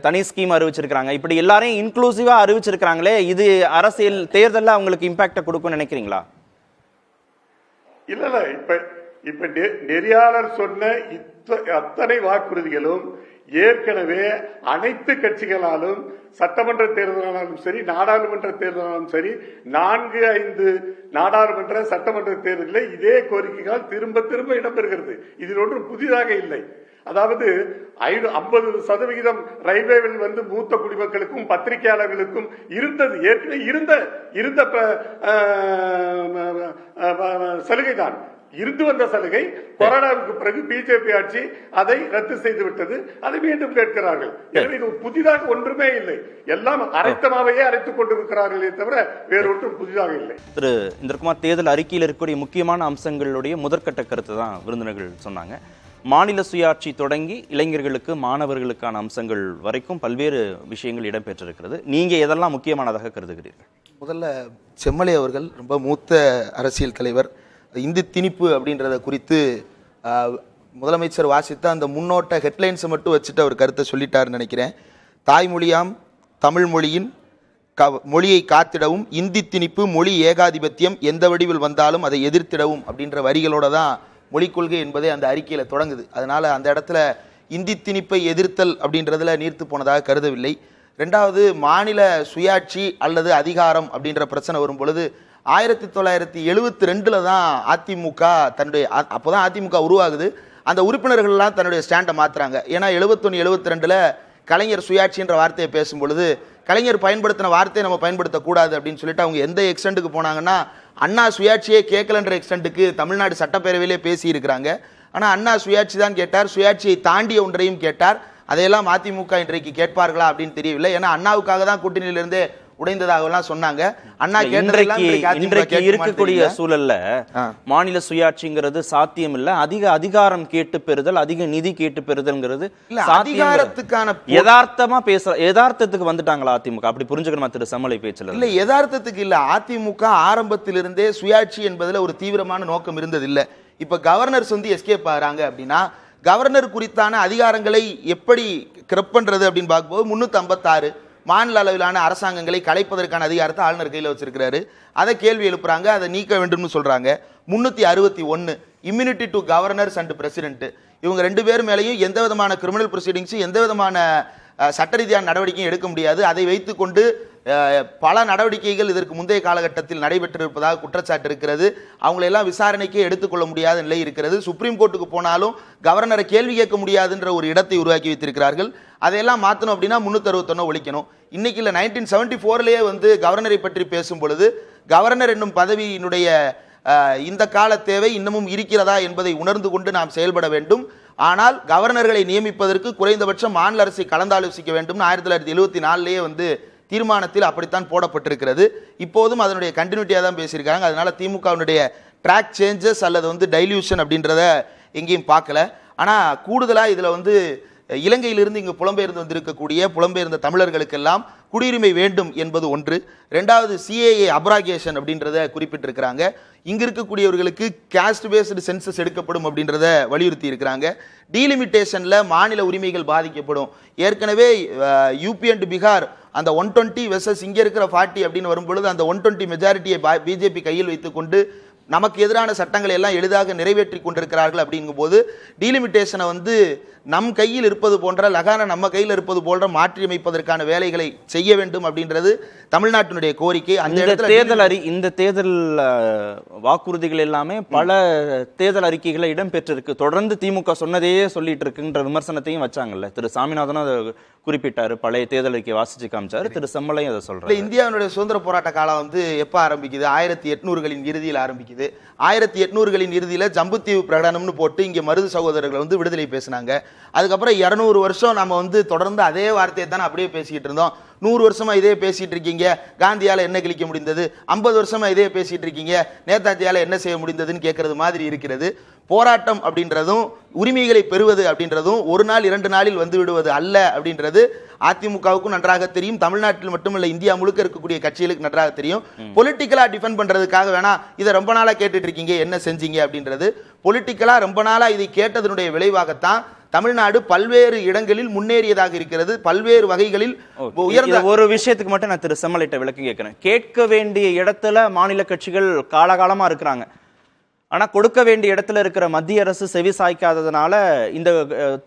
தனி ஸ்கீம் அறிவிச்சிருக்காங்க. இப்படி எல்லாரையும் இன்க்ளூசிவா அறிவிச்சிருக்காங்களே, இது அரசியல் தேர்தல்ல அவங்களுக்கு இம்பாக்ட் கொடுக்கும்னு நினைக்கிறீங்களா? இல்ல இப்ப நெறியாளர் சொன்ன அத்தனை வாக்குறுதிகளும் ஏற்கனவே அனைத்து கட்சிகளாலும் சட்டமன்ற தேர்தலாலும் சரி, நாடாளுமன்ற தேர்தலாலும் சரி, 4-5 நாடாளுமன்ற சட்டமன்ற தேர்தலில் இதே கோரிக்கைகள் திரும்ப திரும்ப இடம்பெறுகிறது. இதில் ஒன்றும் புதிதாக இல்லை. அதாவது 50% ரயில்வேவில் மூத்த குடிமக்களுக்கும் பத்திரிகையாளர்களுக்கும் இருந்தது, ஏற்கனவே இருந்த சலுகைதான், இருந்து வந்த சலுகை. கொரோனாவுக்கு பிறகு பிஜேபி ஆட்சி அதை ரத்து செய்து விட்டது, அதை மீண்டும் கேட்கிறார்கள். எனவே இது புதிதாக ஒன்றுமே இல்லை, எல்லாம் அரைத்தமாவையே அரைத்துக் கொண்டிருக்கிறார்களே தவிர வேறொன்றும் புதிதாக இல்லை. திரு இந்திரகுமார், தேர்தல் அறிக்கையில் இருக்கக்கூடிய முக்கியமான அம்சங்களுடைய முதற்கட்ட கருத்து தான் விருந்தினர்கள் சொன்னாங்க. மாநில சுயாட்சி தொடங்கி இளைஞர்களுக்கு மாணவர்களுக்கான அம்சங்கள் வரைக்கும் பல்வேறு விஷயங்கள் இடம்பெற்றிருக்கிறது. நீங்க எதெல்லாம் முக்கியமானதாக கருதுகிறீர்கள்? முதல்ல செம்மலை அவர்கள் ரொம்ப மூத்த அரசியல் தலைவர். இந்தி திணிப்பு அப்படின்றத குறித்து முதலமைச்சர் வாசித்த அந்த முன்னோட்ட ஹெட்லைன்ஸை மட்டும் வச்சுட்டு அவர் கருத்தை சொல்லிட்டாருன்னு நினைக்கிறேன். தாய்மொழியாம் தமிழ் மொழியின் மொழியை காத்திடவும், இந்தி திணிப்பு மொழி ஏகாதிபத்தியம் எந்த வடிவில் வந்தாலும் அதை எதிர்த்திடவும் அப்படின்ற வரிகளோட தான் மொழிக் கொள்கை என்பதே அந்த அறிக்கையில் தொடங்குது. அதனால் அந்த இடத்துல இந்தி திணிப்பை எதிர்த்தல் அப்படின்றதுல நீர்த்து போனதாக கருதவில்லை. ரெண்டாவது, மாநில சுயாட்சி அல்லது அதிகாரம் அப்படின்ற பிரச்சனை வரும் பொழுது 1972 தான் அதிமுக தன்னுடைய, அப்போதான் அதிமுக உருவாகுது, அந்த உறுப்பினர்கள்லாம் தன்னுடைய ஸ்டாண்டை மாற்றுறாங்க. ஏன்னா 71-72 கலைஞர் சுயாட்சின்ற வார்த்தையை பேசும் பொழுது கலைஞர் பயன்படுத்தின வார்த்தையை நம்ம பயன்படுத்தக்கூடாது அப்படின்னு சொல்லிட்டு அவங்க எந்த எக்ஸ்டெண்டுக்கு போனாங்கன்னா, அண்ணா சுயாட்சியே கேட்கலன்ற எக்ஸ்டெண்டுக்கு தமிழ்நாடு சட்டப்பேரவையிலே பேசியிருக்கிறாங்க. ஆனால் அண்ணா சுயாட்சி தான் கேட்டார், சுயாட்சியை தாண்டிய ஒன்றையும் கேட்டார். அதையெல்லாம் அதிமுக இன்றைக்கு கேட்பார்களா அப்படின்னு தெரியவில்லை. ஏன்னா அண்ணாவுக்காக தான் கூட்டணியிலிருந்தே உடைந்ததாகலாம் சொன்னாங்க. அண்ணா இன்றைக்கு இருக்கக்கூடிய சூழல்ல மாநில சுயாட்சிங்கிறது சாத்தியம் இல்ல. அதிக அதிகாரம் கேட்டு பெறுதல், அதிக நிதி கேட்டு பெறுதல்ங்கிறது அதிகாரத்துக்கான யதார்த்தமா பேச, யதார்த்தத்துக்கு வந்துட்டாங்களா அதிமுக? அப்படி புரிஞ்சுக்கணுமா திரு செம்மலை பேச்சுல? இல்ல, யதார்த்தத்துக்கு இல்ல. அதிமுக ஆரம்பத்திலிருந்தே சுயாட்சி என்பதுல ஒரு தீவிரமான நோக்கம் இருந்தது இல்ல. இப்ப கவர்னர்ஸ் எஸ்கேப் ஆகிறாங்க அப்படின்னா, கவர்னர் குறித்தான அதிகாரங்களை எப்படி கிரப் பண்றது அப்படின்னு பார்க்கும்போது 356 மாநில அளவிலான அரசாங்கங்களை கலைப்பதற்கான அதிகாரத்தை ஆளுநர் கையில் வச்சிருக்கிறாரு. அதை கேள்வி எழுப்புறாங்க, அதை நீக்க வேண்டும்னு சொல்றாங்க. 361 immunity to governors and president, இவங்க 2 பேர் மேலேயும் எந்த விதமான கிரிமினல் ப்ரொசீடிங்ஸும் எந்த விதமான சட்ட ரீதியான நடவடிக்கையும் எடுக்க முடியாது. அதை வைத்துக்கொண்டு பல நடவடிக்கைகள் இதற்கு முந்தைய காலகட்டத்தில் நடைபெற்றிருப்பதாக குற்றச்சாட்டு இருக்கிறது. அவங்களெல்லாம் விசாரணைக்கே எடுத்துக்கொள்ள முடியாத நிலை இருக்கிறது. சுப்ரீம் கோர்ட்டுக்கு போனாலும் கவர்னரை கேள்வி கேட்க முடியாதுன்ற ஒரு இடத்தை உருவாக்கி வைத்திருக்கிறார்கள். அதையெல்லாம் மாற்றணும் அப்படின்னா 361 ஒழிக்கணும். இன்னைக்கு இல்லை, 1974 கவர்னரை பற்றி பேசும் பொழுது கவர்னர் என்னும் பதவியினுடைய இந்த கால தேவை இன்னமும் இருக்கிறதா என்பதை உணர்ந்து கொண்டு நாம் செயல்பட வேண்டும். ஆனால் கவர்னர்களை நியமிப்பதற்கு குறைந்தபட்சம் மாநில அரசை கலந்தாலோசிக்க வேண்டும் 1974 தீர்மானத்தில் அப்படித்தான் போடப்பட்டிருக்கிறது. இப்போதும் அதனுடைய கண்டினியூட்டியாக தான் பேசியிருக்காங்க. அதனால திமுகவினுடைய ட்ராக் சேஞ்சஸ் அல்லது டைல்யூஷன் அப்படின்றத எங்கேயும் பார்க்கல. ஆனால் கூடுதலாக இதில் இலங்கையிலிருந்து இங்கு புலம்பெயர்ந்து வந்திருக்கக்கூடிய புலம்பெயர்ந்த தமிழர்களுக்கெல்லாம் குடியுரிமை வேண்டும் என்பது ஒன்று. ரெண்டாவது, சிஏஏ அப்ராகேஷன் அப்படின்றத குறிப்பிட்டிருக்கிறாங்க. இங்கு இருக்கக்கூடியவர்களுக்கு காஸ்ட் பேஸ்டு சென்சஸ் எடுக்கப்படும் அப்படின்றத வலியுறுத்தி இருக்கிறாங்க. டீலிமிட்டேஷன்ல மாநில உரிமைகள் பாதிக்கப்படும். ஏற்கனவே யூபி அண்ட் பீகார் அந்த 120 வெர்சஸ் இங்கே இருக்கிற 40 அப்படின்னு வரும்பொழுது அந்த 120 மெஜாரிட்டியை பிஜேபி கையில் வைத்துக்கொண்டு நமக்கு எதிரான சட்டங்களை எல்லாம் எளிதாக நிறைவேற்றி கொண்டிருக்கிறார்கள். அப்படிங்கும் போது டீலிமிட்டேஷனை நம் கையில் இருப்பது போன்ற லகான நம்ம கையில் இருப்பது போன்ற மாற்றி அமைப்பதற்கான வேலைகளை செய்ய வேண்டும் அப்படின்றது தமிழ்நாட்டினுடைய கோரிக்கை. இந்த தேர்தல் வாக்குறுதிகள் எல்லாமே பல தேர்தல் அறிக்கைகளை இடம்பெற்றிருக்கு. தொடர்ந்து திமுக சொன்னதையே சொல்லிட்டு இருக்குன்ற விமர்சனத்தையும் வச்சாங்கல்ல. திரு சாமிநாதனும் அதை குறிப்பிட்டாரு, பழைய தேர்தல் அறிக்கை வாசிச்சு காமிச்சாரு. திரு செம்மலையும் அதை சொல்றாரு. இந்தியாவுடைய சுதந்திர போராட்ட காலம் எப்ப ஆரம்பிக்குது? 1800களின் இறுதியில் ஆரம்பிக்குது. 1800களின் இறுதியில ஜம்புத்தீவு பிரகடனம்னு போட்டு இங்க மருது சகோதரர்கள் விடுதலை பேசினாங்க. அதுக்கப்புறம் 200 வருஷம் நம்ம தொடர்ந்து அதே வார்த்தையை தானே அப்படியே பேசிக்கிட்டு இருந்தோம். 100 வருஷமா இதே பேசிட்டு இருக்கீங்க, காந்தியால என்ன கிழிக்க முடிந்தது? 50 வருஷமா இதே பேசிட்டு இருக்கீங்க, நேதாஜியால என்ன செய்ய முடிந்ததுன்னு கேட்கறது மாதிரி இருக்கிறது. போராட்டம் அப்படின்றதும் உரிமைகளை பெறுவது அப்படின்றதும் ஒரு நாள் 2 நாளில் வந்து விடுவது அல்ல அப்படின்றது அதிமுகவுக்கும் நன்றாக தெரியும். தமிழ்நாட்டில் மட்டுமல்ல, இந்தியா முழுக்க இருக்கக்கூடிய கட்சிகளுக்கு நன்றாக தெரியும். பொலிட்டிக்கலா டிஃபெண்ட் பண்றதுக்காக வேணா இதை ரொம்ப நாளா கேட்டுட்டு இருக்கீங்க, என்ன செஞ்சீங்க அப்படின்றது. பொலிட்டிக்கலா ரொம்ப நாளா இதை கேட்டதனுடைய விளைவாகத்தான் தமிழ்நாடு பல்வேறு இடங்களில் முன்னேறியதாக இருக்கிறது. பல்வேறு வகைகளில் உயர்ந்த ஒரு விஷயத்துக்கு மட்டும் நான் திரு செம்மலைட்ட விளக்கம் கேட்கிறேன். கேட்க வேண்டிய இடத்துல மாநில கட்சிகள் காலகாலமா இருக்கிறாங்க. ஆனா கொடுக்க வேண்டிய இடத்துல இருக்கிற மத்திய அரசு செவி சாய்க்காததுனால இந்த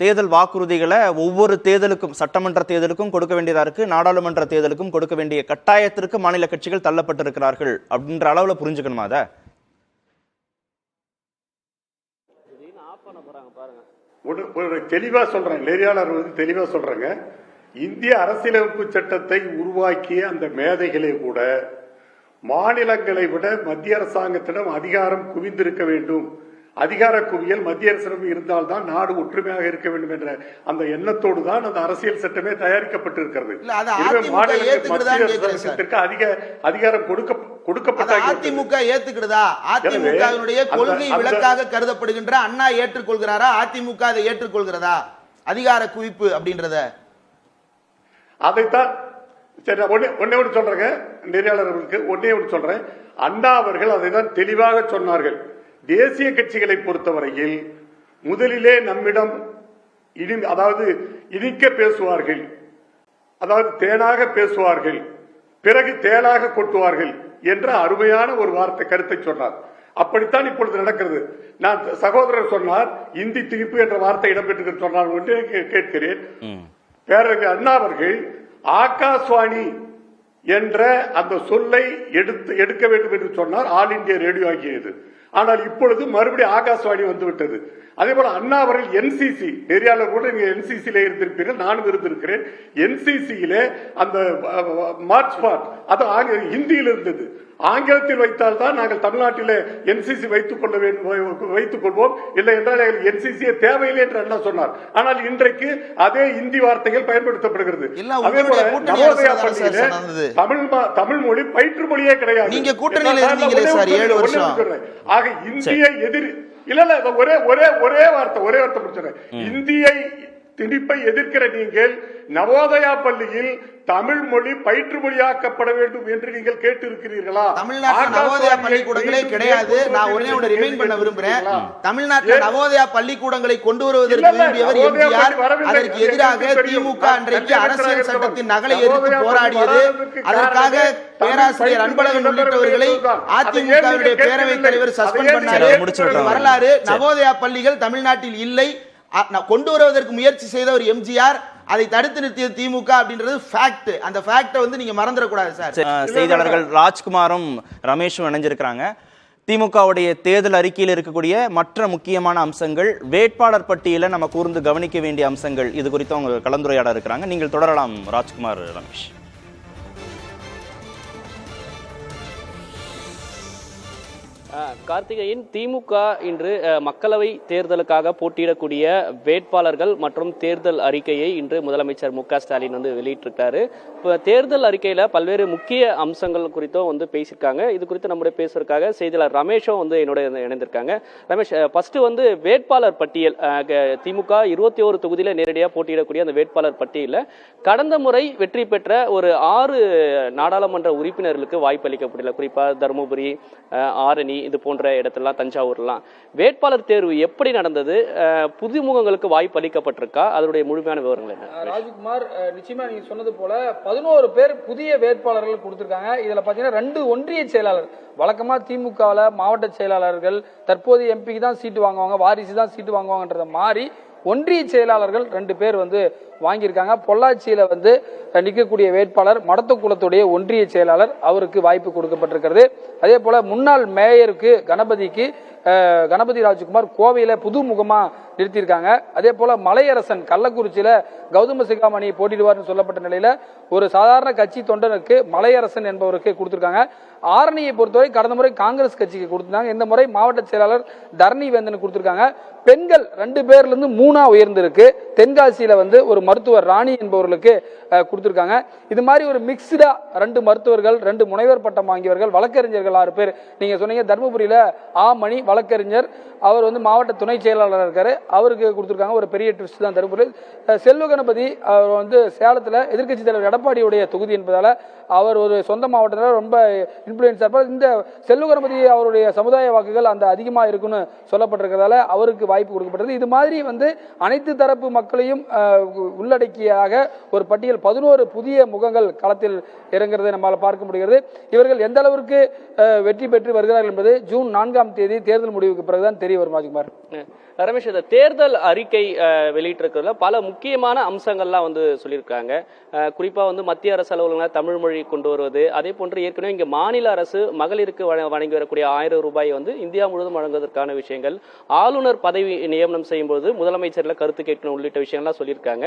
தேர்தல் வாக்குறுதிகளை ஒவ்வொரு தேர்தலுக்கும், சட்டமன்ற தேர்தலுக்கும் கொடுக்க வேண்டியதா இருக்கு, நாடாளுமன்ற தேர்தலுக்கும் கொடுக்க வேண்டிய கட்டாயத்திற்கு மாநில கட்சிகள் தள்ளப்பட்டிருக்கிறார்கள் அப்படின்ற அளவுல புரிஞ்சுக்கணுமா? அதை தெளிவா சொல்றேன், நெறியாளர் தெளிவா சொல்றாங்க. இந்திய அரசியலமைப்பு சட்டத்தை உருவாக்கிய அந்த மேதைகளே கூட மாநிலங்களை விட மத்திய அரசாங்கத்திடம் அதிகாரம் குவிந்திருக்க வேண்டும், அதிகார குவியல் மத்திய அரசிடம் இருந்தால்தான் நாடு ஒற்றுமையாக இருக்க வேண்டும் என்ற அந்த எண்ணத்தோடு தான் அந்த அரசியல் சட்டமே தயாரிக்கப்பட்டிருக்கிறது. மாநிலங்களுக்கு மத்திய அரசாங்கத்திற்கு அதிக அதிகாரம் கொடுக்கப்பட்ட அதிமுக ஏத்துக்கிறதா? அதிமுகவினுடைய கொள்கை விளக்காக கருதப்படுகின்ற அண்ணா ஏற்றுக்கொள்கிறாரா? அதிமுக அதை ஏற்றுக்கொள்கிறதா? அதிகார குவிப்பு அப்படின்றத அதைத்தான் சரி ஒன்னே ஒன்று சொல்றேங்க, நெறியாளர்களுக்கு ஒன்னே ஒன்று சொல்றேன். அண்ணா அவர்கள் அதை தான் தெளிவாக சொன்னார்கள். தேசிய கட்சிகளை பொறுத்தவரையில் முதலிலே நம்மிடம் அதாவது இனிக்க பேசுவார்கள், அதாவது தேனாக பேசுவார்கள், பிறகு தேனாக கொட்டுவார்கள் என்ற அருமையான ஒரு வார்த்தை கருத்தை சொன்னார். அப்படித்தான் இப்பொழுது நடக்கிறது. நான் சகோதரர் சொன்னார் இந்தி திணிப்பு என்ற வார்த்தை இடம்பெற்று சொன்னார் ஒன்றே கேட்கிறேன். பேரறிஞர் அண்ணா அவர்கள் ஆகாஷ்வாணி என்ற அந்த சொல்லை எடுக்க வேண்டும் என்று சொன்னார். ஆல் இந்தியா ரேடியோ ஆகியது. ஆனால் இப்பொழுது மறுபடியும் ஆகாஷ்வாணி வந்துவிட்டது. அதே போல அண்ணா அவர்கள் என்சிசி ஏரியாவில் கூட நீங்க என்சிசியில இருந்திருப்பீர்கள், நானும் இருந்திருக்கிறேன். என்சிசியில அந்த மார்ச் பாஸ்ட் அது ஹிந்தியில் இருந்தது. ஆங்கிலத்தில் வைத்தால் தான் நாங்கள் தமிழ்நாட்டில் என்சிசி வைத்துக் கொள்வோம், இல்லை என்றால் என்சிசி தேவையில்லை என்று அண்ணா சொன்னார். ஆனால் இன்றைக்கு அதே இந்தி வார்த்தைகள் பயன்படுத்தப்படுகிறது. அதே போல நவோதயா பள்ளியில தமிழ் மொழி பயிற்று மொழியே கிடையாது. நீங்க கூட்டணியில் இருந்தீங்களே சார் 7 வருஷம். ஆக இந்திய எதிர் இல்ல ஒரே வார்த்தை முடிச்சேன். இந்தியை திணிப்பை எதிர்க்கிற நீங்கள் நவோதயா பள்ளியில் தமிழ் மொழி பயிற்று மொழியாக்கப்பட வேண்டும் என்று நீங்கள் கேட்டிருக்கிறீர்களா? தமிழ்நாட்டில் நவோதயா பள்ளிக்கூடங்களே கிடையாது. நான் ஒரே ஒன்று ரிமைண்ட் பண்ண விரும்புறேன். தமிழ்நாட்டில் நவோதயா பள்ளிக்கூடங்களை கொண்டு வருவதற்கு விரும்பியவர் எம்ஜிஆர். அதற்கு எதிராக திமுக அன்றைக்கு அரசியல் சட்டத்தின் நகலை எதிர்த்து போராடியது. அதற்காக பேராசிரியர் அன்பழகன் உள்ளிட்டவர்களை அதிமுகவுடைய பேரவைத் தலைவர் சஸ்பெண்ட் பண்ணாரு. வரலாறு. நவோதயா பள்ளிகள் தமிழ்நாட்டில் இல்லை. கொண்டு வருவதற்கு முயற்சி செய்தவர் எம்ஜிஆர், அதை தடுத்து நிறுத்திய திமுக அப்படின்றது ஃபேக்ட். அந்த ஃபேக்டை வந்து நீங்க மறந்துடக்கூடாது சார். செய்தியாளர்கள் ராஜ்குமாரும் ரமேஷும் இணைஞ்சிருக்கிறாங்க. திமுகவுடைய தேர்தல் அறிக்கையில் இருக்கக்கூடிய மற்ற முக்கியமான அம்சங்கள், வேட்பாளர் பட்டியலை நம்ம கூர்ந்து கவனிக்க வேண்டிய அம்சங்கள், இது குறித்து அவங்க கலந்துரையாட இருக்கிறாங்க. நீங்கள் தொடரலாம் ராஜ்குமார், ரமேஷ். கார்த்திகேயன், திமுக இன்று மக்களவை தேர்தலுக்காக போட்டியிடக்கூடிய வேட்பாளர்கள் மற்றும் தேர்தல் அறிக்கையை இன்று முதலமைச்சர் மு.க. ஸ்டாலின் வந்து வெளியிட்டிருக்காரு. இப்போ தேர்தல் அறிக்கையில பல்வேறு முக்கிய அம்சங்கள் குறித்தும் வந்து பேசியிருக்காங்க. இது குறித்து நம்முடைய பேசுறதுக்காக செய்தியாளர் ரமேஷும் வந்து என்னோட இணைந்திருக்காங்க. ரமேஷ், ஃபர்ஸ்ட் வந்து வேட்பாளர் பட்டியல், திமுக 21 தொகுதியில நேரடியாக போட்டியிடக்கூடிய அந்த வேட்பாளர் பட்டியலில் கடந்த முறை வெற்றி பெற்ற ஒரு 6 நாடாளுமன்ற உறுப்பினர்களுக்கு வாய்ப்பு அளிக்கப்படல. குறிப்பாக தருமபுரி, ஆரணி, இது போன்ற இடத்துலாம், தஞ்சாவூர்லாம் வேட்பாளர் தேர்வு எப்படி நடந்தது? புதுமுகங்களுக்கு வாய்ப்பு அளிக்கப்பட்டிருக்கா? அதனுடைய முழுமையான விவரங்கள் என்ன? ராஜ்குமார், நிச்சயமா நீங்க சொன்னது போல 11 பேர் புதிய வேட்பாளர்கள் கொடுத்திருக்காங்க. இதுல பாத்தீங்கன்னா 2 ஒன்றிய செயலாளர். வழக்கமா திமுகவில் மாவட்ட செயலாளர்கள் தற்போதைய எம்பிக்கு தான் சீட்டு வாங்குவாங்க, வாரிசு தான் சீட்டு வாங்குவாங்கன்றத மாறி ஒன்றிய செயலாளர்கள் 2 பேர் வந்து வாங்கியிருக்காங்க. பொள்ளாச்சியில வந்து நிற்கக்கூடிய வேட்பாளர் மடத்தக்குளத்துடைய ஒன்றிய செயலாளர், அவருக்கு வாய்ப்பு கொடுக்கப்பட்டிருக்கிறது. அதே போல முன்னாள் மேயருக்கு கணபதி ராஜ்குமார் கோவையில புது முகமா நிறுத்தியிருக்காங்க. அதே போல மலையரசன் கள்ளக்குறிச்சியில கௌதம சிகாமணி போட்டியிடுவார்னு சொல்லப்பட்ட நிலையில ஒரு சாதாரண கட்சி தொண்டனுக்கு மலையரசன் என்பவருக்கு கொடுத்திருக்காங்க. ஆரணியை பொறுத்தவரை கடந்த முறை காங்கிரஸ் கட்சிக்கு கொடுத்திருந்தாங்க. இந்த முறை மாவட்ட செயலாளர் தரணி வேந்தன் கொடுத்திருக்காங்க. பெண்கள் 2 பேர்ல இருந்து 3ஆ உயர்ந்திருக்கு. தென்காசியில வந்து ஒரு மருத்துவர் ராணி என்பவர்களுக்கு கொடுத்திருக்காங்க. இது மாதிரி ஒரு மிக்ஸ்டா 2 மருத்துவர்கள், 2 முனைவர் பட்டம் வாங்கியவர்கள், வழக்கறிஞர்கள் 6 பேர். நீங்க சொன்னீங்க தர்மபுரியில மணி வழக்கறிஞர், அவர் வந்து மாவட்ட துணை செயலாளர் இருக்காரு, அவருக்கு கொடுத்திருக்காங்க. ஒரு பெரிய ட்விஸ்ட் தான் தர்மபுரி. செல்வ கணபதி அவர் வந்து சேலத்துல எதிர்கட்சி தலைவர் எடப்பாடியுடைய தொகுதி என்பதால அவர் ஒரு சொந்த மாவட்டத்தில் ரொம்ப இன்ஃபுளுன்ஸா இருப்பார். இந்த செல்வ கணபதி அவருடைய சமுதாய வாக்குகள் அந்த அதிகமா இருக்குன்னு சொல்லப்பட்டிருக்கிறதால அவருக்கு வாய்ப்பு கொடுக்கப்பட்டது. இது மாதிரி வந்து அனைத்து தரப்பு மக்களையும் உள்ளடக்கியாக ஒரு பட்டியல் 11 புதிய முகங்கள் களத்தில் இறங்குறதை நம்மால் பார்க்க முடிகிறது. இவர்கள் எந்த அளவிற்கு வெற்றி பெற்று வருகிறார்கள் என்பது ஜூன் 4ஆம் தேதி தேர்தல் முடிவுக்கு பிறகுதான் தெரிய வரும். ராஜ்குமார், ரமேஷ், இந்த தேர்தல் அறிக்கை வெளியிட்டிருக்கிறதுல பல முக்கியமான அம்சங்கள்லாம் வந்து சொல்லியிருக்காங்க. குறிப்பா வந்து மத்திய அரசு அலுவலகங்கள் தமிழ் மொழி கொண்டு வருவது, அதே போன்று ஏற்கனவே இங்க மாநில அரசு மகளிருக்கு வழங்கி வரக்கூடிய 1000 ரூபாய் வந்து இந்தியா முழுவதும் வழங்குவதற்கான விஷயங்கள், ஆளுநர் பதவி நியமனம் செய்யும் போது முதலமைச்சர்ல கருத்து கேட்கணும் உள்ளிட்ட விஷயங்கள்லாம் சொல்லியிருக்காங்க.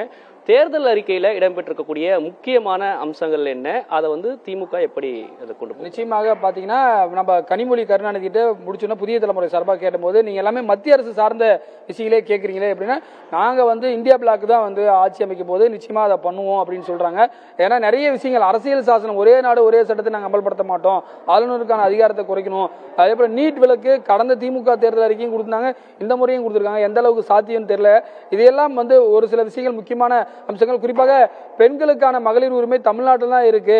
தேர்தல் அறிக்கையில இடம்பெற்றிருக்கக்கூடிய முக்கியமான அம்சங்கள் என்ன? அதை வந்து திமுக எப்படி அதை கொண்டு போகும்? நிச்சயமாக பாத்தீங்கன்னா நம்ம கனிமொழி கருணாநிதி கிட்ட முடிச்சோன்னா புதிய தலைமுறை சார்பாக கேட்டபோது நீங்க எல்லாமே மத்திய அரசு சார்ந்த விஷயங்களே கேட்கறீங்களே அப்படின்னா, நாங்க வந்து இந்தியா பிளாக் தான் வந்து ஆட்சி அமைக்கும் போது நிச்சயமா அதை பண்ணுவோம் அப்படின்னு சொல்றாங்க. ஏன்னா நிறைய விஷயங்கள் அரசியல் சாசனம் ஒரே நாடு ஒரே சட்டத்தை நாங்கள் அமல்படுத்த மாட்டோம், குறைக்கணும், ஆளுநருக்கான அதிகாரத்தை குறைக்கணும். அதே போல நீட் விலக்கு கடந்த திமுக தேர்தல் அறிக்கையும் கொடுத்தாங்க, இந்த முறையும் கொடுத்துருக்காங்க. எந்த அளவுக்கு சாத்தியம்னு தெரியல. இதையெல்லாம் ஒரு சில விஷயங்கள், முக்கியமான அம்சங்கள், குறிப்பாக பெண்களுக்கான மகளிர் உரிமை தமிழ்நாட்டில் தான் இருக்கு,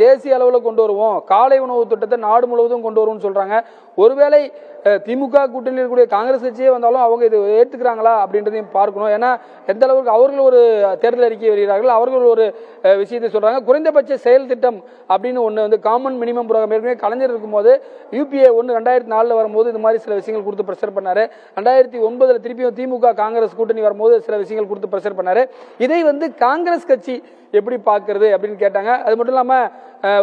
தேசிய அளவில் கொண்டு வருவோம், காலை உணவு திட்டத்தை நாடு முழுவதும் கொண்டு வருவோம்னு சொல்றாங்க. ஒருவேளை திமுக கூட்டணியில் இருக்கக்கூடிய காங்கிரஸ் கட்சியே வந்தாலும் அவங்க இது ஏற்றுக்கிறாங்களா அப்படின்றதையும் பார்க்கணும். ஏன்னா எந்த அளவுக்கு அவர்கள் ஒரு தேர்தல் அறிக்கை வருகிறார்கள், அவர்கள் ஒரு விஷயத்தை சொல்றாங்க. குறைந்தபட்ச செயல் திட்டம் அப்படின்னு ஒன்று காமன் மினிமம் ப்ரோக்ராம் ஏற்கனவே கலைஞர் இருக்கும்போது UPA 1 2004 வரும்போது இது மாதிரி சில விஷயங்கள் கொடுத்து பிரஷர் பண்ணாரு. 2009 திருப்பியும் திமுக காங்கிரஸ் கூட்டணி வரும்போது சில விஷயங்கள் கொடுத்து பிரஷர் பண்ணாரு. இதை காங்கிரஸ் கட்சி எப்படி பார்க்கறது அப்படின்னு கேட்டாங்க. அது மட்டும் இல்லாம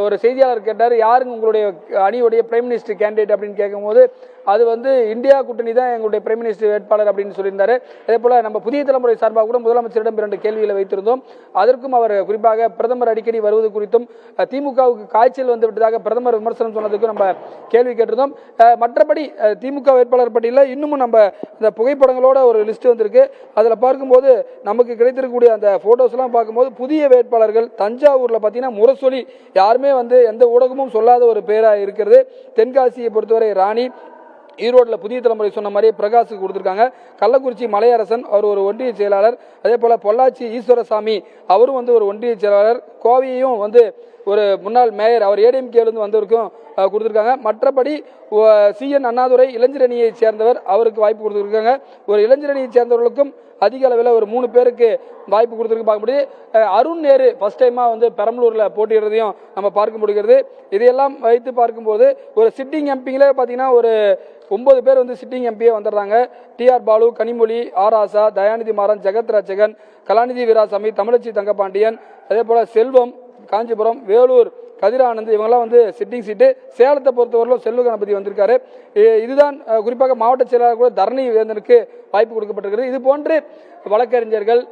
ஒரு செய்தியாளர் கேட்டார், யாருங்க உங்களுடைய அணியுடைய பிரைம் மினிஸ்டர் கேண்டிடேட் அப்படின்னு கேட்கும்போது அது இந்தியா கூட்டணி தான் எங்களுடைய பிரைம் மினிஸ்டர் வேட்பாளர் அப்படின்னு சொல்லியிருந்தாரு. அதே போல நம்ம புதிய தலைமுறை சார்பாக கூட முதலமைச்சரிடம் 2 கேள்விகளை வைத்திருந்தோம். அதற்கும் அவர் குறிப்பாக பிரதமர் அடிக்கடி வருவது குறித்தும் திமுகவுக்கு காய்ச்சல் வந்து விட்டதாக பிரதமர் விமர்சனம் சொன்னதுக்கும் நம்ம கேள்வி கேட்டிருந்தோம். மற்றபடி திமுக வேட்பாளர் பட்டியலில் இன்னமும் நம்ம இந்த புகைப்படங்களோட ஒரு லிஸ்ட் வந்திருக்கு. அதில் பார்க்கும்போது நமக்கு கிடைத்திருக்கக்கூடிய அந்த போட்டோஸ் எல்லாம் பார்க்கும்போது புதிய வேட்பாளர்கள் தஞ்சாவூர்ல பார்த்தீங்கன்னா முரசொலி, யாருமே எந்த ஊடகமும் சொல்லாத ஒரு பேரா இருக்கிறது. தென்காசியை பொறுத்தவரை ராணி, ஈரோடுல புதிய தலைமுறை சொன்ன மாதிரி பிரகாஷுக்கு கொடுத்திருக்காங்க. கள்ளக்குறிச்சி மலையரசன், அவர் ஒரு ஒன்றிய செயலாளர். அதே போல பொள்ளாச்சி ஈஸ்வரசாமி, அவரும் ஒரு ஒன்றிய செயலாளர். கோவையும் ஒரு முன்னாள் மேயர், அவர் ஏடிஎம்கேலிருந்து வந்தவருக்கும் கொடுத்திருக்காங்க. மற்றபடி CN அண்ணாதுரை இளைஞர் அணியை சேர்ந்தவர், அவருக்கு வாய்ப்பு கொடுத்திருக்காங்க. ஒரு இளைஞர் அணியை சேர்ந்தவர்களுக்கும் அதிக அளவில் ஒரு 3 பேருக்கு வாய்ப்பு கொடுத்திருக்கு பார்க்க முடியுது. அருண் நேரு ஃபர்ஸ்ட் டைமா பெரம்பலூர்ல போட்டியிடுறதையும் நம்ம பார்க்க முடிகிறது. இதையெல்லாம் வைத்து பார்க்கும்போது ஒரு சிட்டிங் எம்பிங்களே பார்த்தீங்கன்னா ஒரு 9 பேர் சிட்டிங் எம்பியே வந்துடுறாங்க. TR பாலு, கனிமொழி, R ஆசா, தயாநிதி மாறன், ஜெகத் ரட்சகன், கலாநிதி வீராசாமி, தமிழச்சி தங்கபாண்டியன், அதே போல செல்வம், காஞ்சிபுரம், வேலூர் கதிரானந்த், இவங்கெல்லாம் சிட்டிங் சீட்டு. சேலத்தை பொறுத்தவரையிலும் செல்வ கணபதி வந்திருக்காரு. இதுதான் குறிப்பாக மாவட்ட செயலாளர் கூட தரணி வேந்தனுக்கு வாய்ப்பு கொடுக்கப்பட்டிருக்கிறது. இது போன்று வழக்கறிஞர்கள்,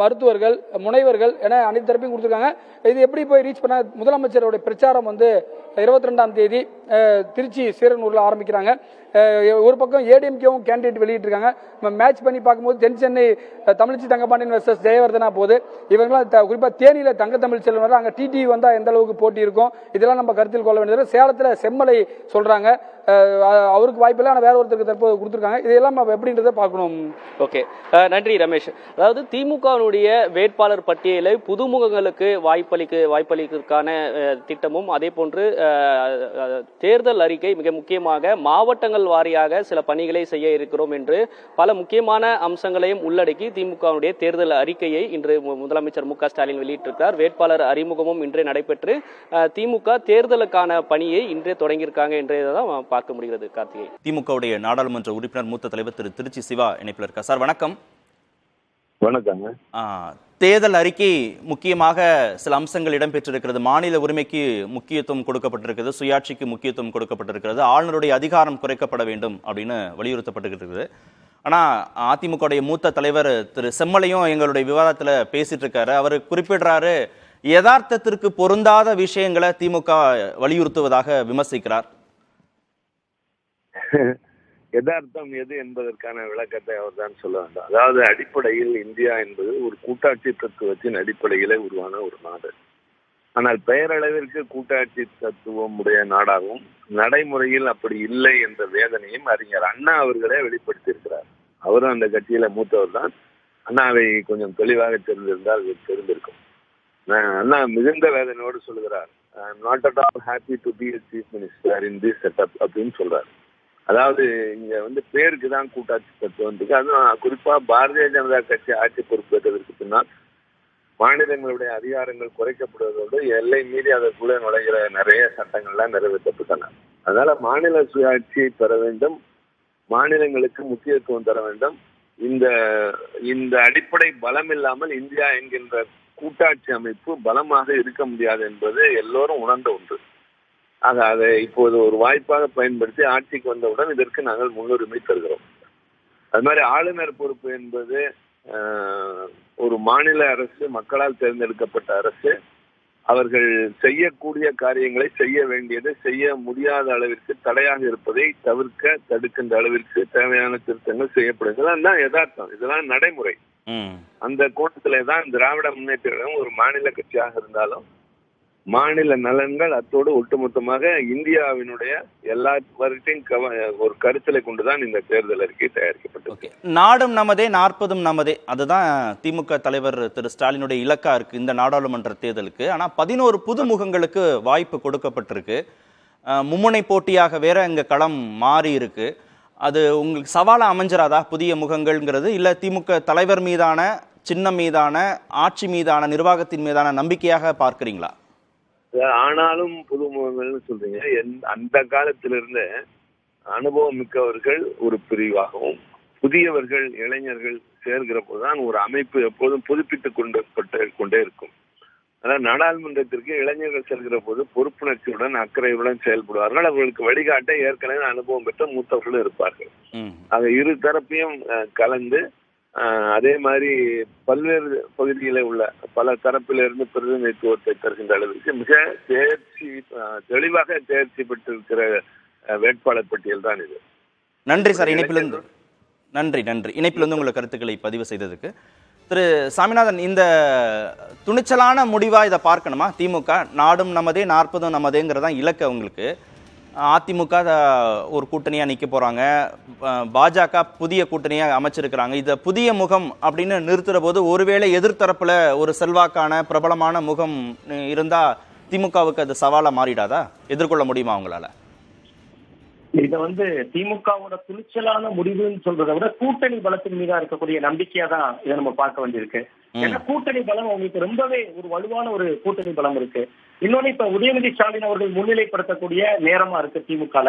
மருத்துவர்கள், முனைவர்கள் என அனைத்து தரப்பையும் கொடுத்திருக்காங்க. இது எப்படி போய் ரீச் பண்ண, முதலமைச்சருடைய பிரச்சாரம் 22ஆம் தேதி திருச்சி சீரனூர்ல ஆரம்பிக்கிறாங்க. ஒரு பக்கம் ஏடிஎம்கேவும் கேண்டிடேட் வெளியிட்டிருக்காங்க. மேட்ச் பண்ணி பார்க்கும்போது தென் சென்னை தமிழச்சி தங்கபாண்டியன் வெர்சஸ் ஜெயவர்தனா போது, இவங்கெல்லாம் குறிப்பா தேனியில தங்க தமிழ் செல்வன், அங்க டிடி வந்தா எந்த அளவுக்கு போட்டி இருக்கும், இதெல்லாம் நம்ம கருத்தில் கொள்ள வேண்டியது. சேலத்துல செம்மலை சொல்றாங்க, அவருக்கு வாய்ப்பில்லை, ஆனால் வேற ஒருத்தருக்கு தற்போது கொடுத்துருக்காங்க. இதெல்லாம் நம்ம எப்படின்றத பார்க்கணும். ஓகே, நன்றி ரமேஷ். அதாவது திமுகவினுடைய வேட்பாளர் பட்டியலை புதுமுகங்களுக்கு வாய்ப்பளிக்கிறதுக்கான திட்டமும், அதே போன்று தேர்தல் அறிக்கை மிக முக்கியமாக மாவட்டங்கள் வாரியாக சில பணிகளை செய்ய இருக்கிறோம் என்று பல முக்கியமான அம்சங்களையும் உள்ளடக்கி திமுகவுடைய தேர்தல் அறிக்கையை இன்று முதலமைச்சர் மு க ஸ்டாலின் வெளியிட்டிருக்கிறார். வேட்பாளர் அறிமுகமும் இன்றே நடைபெற்று திமுக தேர்தலுக்கான பணியை இன்றே தொடங்கியிருக்காங்க என்றதான் பார்க்க முடிகிறது. கார்த்திகை, திமுகவுடைய நாடாளுமன்ற உறுப்பினர் மூத்த தலைவர் திரு திருச்சி சிவா இணைப்பில் இருக்கார். சார் வணக்கம். வணக்கங்க. தேர்தல் அறிக்கை முக்கியமாக சில அம்சங்கள் இடம்பெற்றிருக்கிறது. மாநில உரிமைக்கு முக்கியத்துவம் கொடுக்கப்பட்டிருக்கிறது, சுயாட்சிக்கு முக்கியத்துவம் கொடுக்கப்பட்டிருக்கிறது, ஆளுநருடைய அதிகாரம் குறைக்கப்பட வேண்டும் அப்படின்னு வலியுறுத்தப்பட்டிருக்கிறது. ஆனா அதிமுகவுடைய மூத்த தலைவர் திரு செம்மலையும் எங்களுடைய விவாதத்துல பேசிட்டு இருக்காரு. அவர் குறிப்பிடுறாரு, யதார்த்தத்திற்கு பொருந்தாத விஷயங்களை திமுக வலியுறுத்துவதாக விமர்சிக்கிறார். யதார்த்தம் எது என்பதற்கான விளக்கத்தை அவர் தான் சொல்ல வேண்டும். அதாவது அடிப்படையில் இந்தியா என்பது ஒரு கூட்டாட்சி தத்துவத்தின் அடிப்படையிலே உருவான ஒரு நாடு. ஆனால் பெயரளவிற்கு கூட்டாட்சி தத்துவம் உடைய நாடாகவும் நடைமுறையில் அப்படி இல்லை என்ற வேதனையும் அறிஞர் அண்ணா அவர்களே வெளிப்படுத்தியிருக்கிறார். அவரும் அந்த கட்சியில மூத்தவர் தான். அண்ணாவை கொஞ்சம் தெளிவாக தெரிந்திருந்தால் தெரிந்திருக்கும். அண்ணா மிகுந்த வேதனையோடு சொல்லுகிறார், I am not at all happy to be a chief minister in this setup அப்படின்னு சொல்றாரு. அதாவது இங்க பேருக்கு தான் கூட்டாட்சி தத்துவம் இருக்கு. அதுவும் குறிப்பா பாரதிய ஜனதா கட்சி ஆட்சி பொறுப்பேற்றதற்கு பின்னால் மாநிலங்களுடைய அதிகாரங்கள் குறைக்கப்படுவதோடு எல்லை மீறி அதற்குள்ள நுழைகிற நிறைய சட்டங்கள்லாம் நிறைவேற்றப்பட்டன. அதனால மாநில சுயாட்சியை பெற வேண்டும், மாநிலங்களுக்கு முக்கியத்துவம் தர வேண்டும். இந்த அடிப்படை பலம் இல்லாமல் இந்தியா என்கின்ற கூட்டாட்சி அமைப்பு பலமாக இருக்க முடியாது என்பது எல்லோரும் உணர்ந்த ஒன்று. ஆக அதை இப்போது ஒரு வாய்ப்பாக பயன்படுத்தி ஆட்சிக்கு வந்தவுடன் இதற்கு நாங்கள் முன்னுரிமை தருகிறோம். அது மாதிரி ஆளுநர் பொறுப்பு என்பது ஒரு மாநில அரசு, மக்களால் தேர்ந்தெடுக்கப்பட்ட அரசு, அவர்கள் செய்யக்கூடிய காரியங்களை செய்ய வேண்டியது செய்ய முடியாத அளவிற்கு தடையாக இருப்பதை தடுக்கின்ற அளவிற்கு தேவையான திருத்தங்கள் செய்யப்படுகிறது. அதுதான் யதார்த்தம், இதெல்லாம் நடைமுறை. அந்த கோணத்திலே தான் திராவிட முன்னேற்ற கழகம் ஒரு மாநில கட்சியாக இருந்தாலும் மாநில நலன்கள் அத்தோடு ஒட்டுமொத்தமாக இந்தியாவினுடைய எல்லாவற்றையும் ஒரு கருத்திலை கொண்டுதான் இந்த தேர்தல் அறிக்கை தயாரிக்கப்பட்டது. நாடும் நமதே 40 நமதே, அதுதான் திமுக தலைவர் திரு ஸ்டாலினுடைய இலக்கா இருக்கு இந்த நாடாளுமன்ற தேர்தலுக்கு. ஆனா 11 புது முகங்களுக்கு வாய்ப்பு கொடுக்கப்பட்டிருக்கு. மும்முனை போட்டியாக வேற இங்க களம் மாறி இருக்கு. அது உங்களுக்கு சவாலா அமைஞ்சிராதா புதிய முகங்கள்ங்கிறது? இல்ல திமுக தலைவர் மீதான, சின்னம் மீதான, ஆட்சி மீதான, நிர்வாகத்தின் மீதான நம்பிக்கையாக பார்க்கிறீங்களா? ஆனாலும் புது முகங்கள்னு சொல்றீங்க. அந்த காலத்திலிருந்து அனுபவம் மிக்கவர்கள் ஒரு பிரிவாகவும் புதியவர்கள் இளைஞர்கள் சேர்கிற போதுதான் ஒரு அமைப்பு எப்போதும் புதுப்பித்துக் கொண்டே இருக்கும். அதாவது நாடாளுமன்றத்திற்கு இளைஞர்கள் செல்கிற போது பொறுப்புணர்ச்சியுடன் அக்கறையுடன் செயல்படுவார்கள். அவர்களுக்கு வழிகாட்ட ஏற்கனவே அனுபவம் பெற்ற மூத்தவர்களும் இருப்பார்கள். ஆக இரு தரப்பையும் கலந்து அதே மாதிரி பல்வேறு பகுதியில உள்ள பல தரப்பிலிருந்து பிரதிநிதித்துவத்தை தருகின்ற அளவிற்கு மிக தெளிவாக தேர்ச்சி பெற்றிருக்கிற வேட்பாளர் பட்டியல் தான் இது. நன்றி சார். இணைப்பிலிருந்து நன்றி. இணைப்பிலிருந்து உங்கள் கருத்துக்களை பதிவு செய்ததுக்கு. திரு சாமிநாதன், இந்த துணிச்சலான முடிவா இதை பார்க்கணுமா? திமுக நாடும் நமதே 40 நமதேங்கிறதா இலக்கு அவங்களுக்கு. அதிமுக ஒரு கூட்டணியா நிக்க போறாங்க, பாஜக புதிய கூட்டணியா அமைச்சிருக்கிறாங்க. இத புதிய முகம் அப்படின்னு நிறுத்துற போது ஒருவேளை எதிர்த்தரப்புல ஒரு செல்வாக்கான பிரபலமான முகம் இருந்தா திமுகவுக்கு அது சவாலா மாறிடாதா? எதிர்கொள்ள முடியுமா அவங்களால? இதை திமுகவோட துணிச்சலான முடிவுன்னு சொல்றதை விட கூட்டணி பலத்தின் மீதா இருக்கக்கூடிய நம்பிக்கையா தான் இதை நம்ம பார்க்க வேண்டியிருக்கு. ஏன்னா கூட்டணி பலம் அவங்களுக்கு ரொம்பவே ஒரு வலுவான ஒரு கூட்டணி பலம் இருக்கு. இன்னொன்னு இப்ப உதயநிதி ஸ்டாலின் அவர்கள் முன்னிலைப்படுத்தக்கூடிய நேரமா இருக்கு திமுகல.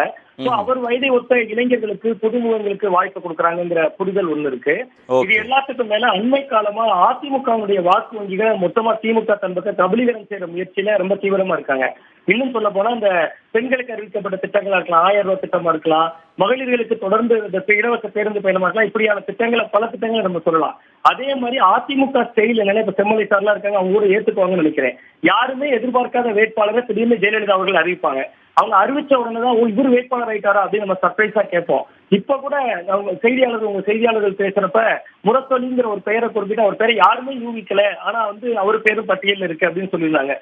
அவர் வயதை ஒத்த இளைஞர்களுக்கு புதுமுகங்களுக்கு வாய்ப்பு கொடுக்கறாங்கிற புரிதல் ஒண்ணு இருக்கு. இது எல்லாத்துக்கும் மேல அண்மை காலமா அதிமுகவுடைய வாக்கு வங்கிகள் மொத்தமா திமுக தன்பத்தை கபலீகரம் செய்யற முயற்சியில ரொம்ப தீவிரமா இருக்காங்க. இன்னும் சொல்ல போனா இந்த பெண்களுக்கு அறிவிக்கப்பட்ட திட்டங்களா இருக்கலாம், 1000 ரூபாய் திட்டமா இருக்கலாம், மகளிர்களுக்கு தொடர்ந்து இலவச பேருந்து பயணமா இருக்கலாம், இப்படியான திட்டங்களை பல திட்டங்களை நம்ம சொல்லலாம். அதே மாதிரி அதிமுக ஸ்டைல் என்னன்னா இப்ப செம்மலை சார்லாம் இருக்காங்க, அவங்க ஊரை ஏத்துக்குவாங்கன்னு நினைக்கிறேன். யாருமே எதிர்பார்க்காத வேட்பாளரை திடீர்னு ஜெயலலிதா அவர்கள் அறிவிப்பாங்க. அவங்க அறிவிச்ச உடனேதான் இவர் வேட்பாளர் ஆயிட்டாரா அப்படின்னு நம்ம சர்ப்ரைஸா கேட்போம். இப்ப கூட உங்க செய்தியாளர்கள் பேசுறப்ப முரசொலிங்கிற ஒரு பெயரை குறிப்பிட்டு அவர் பேரை யாருமே யூகிக்கல, ஆனா அவர் பேரும் பட்டியல் இருக்கு அப்படின்னு சொல்லியிருந்தாங்க.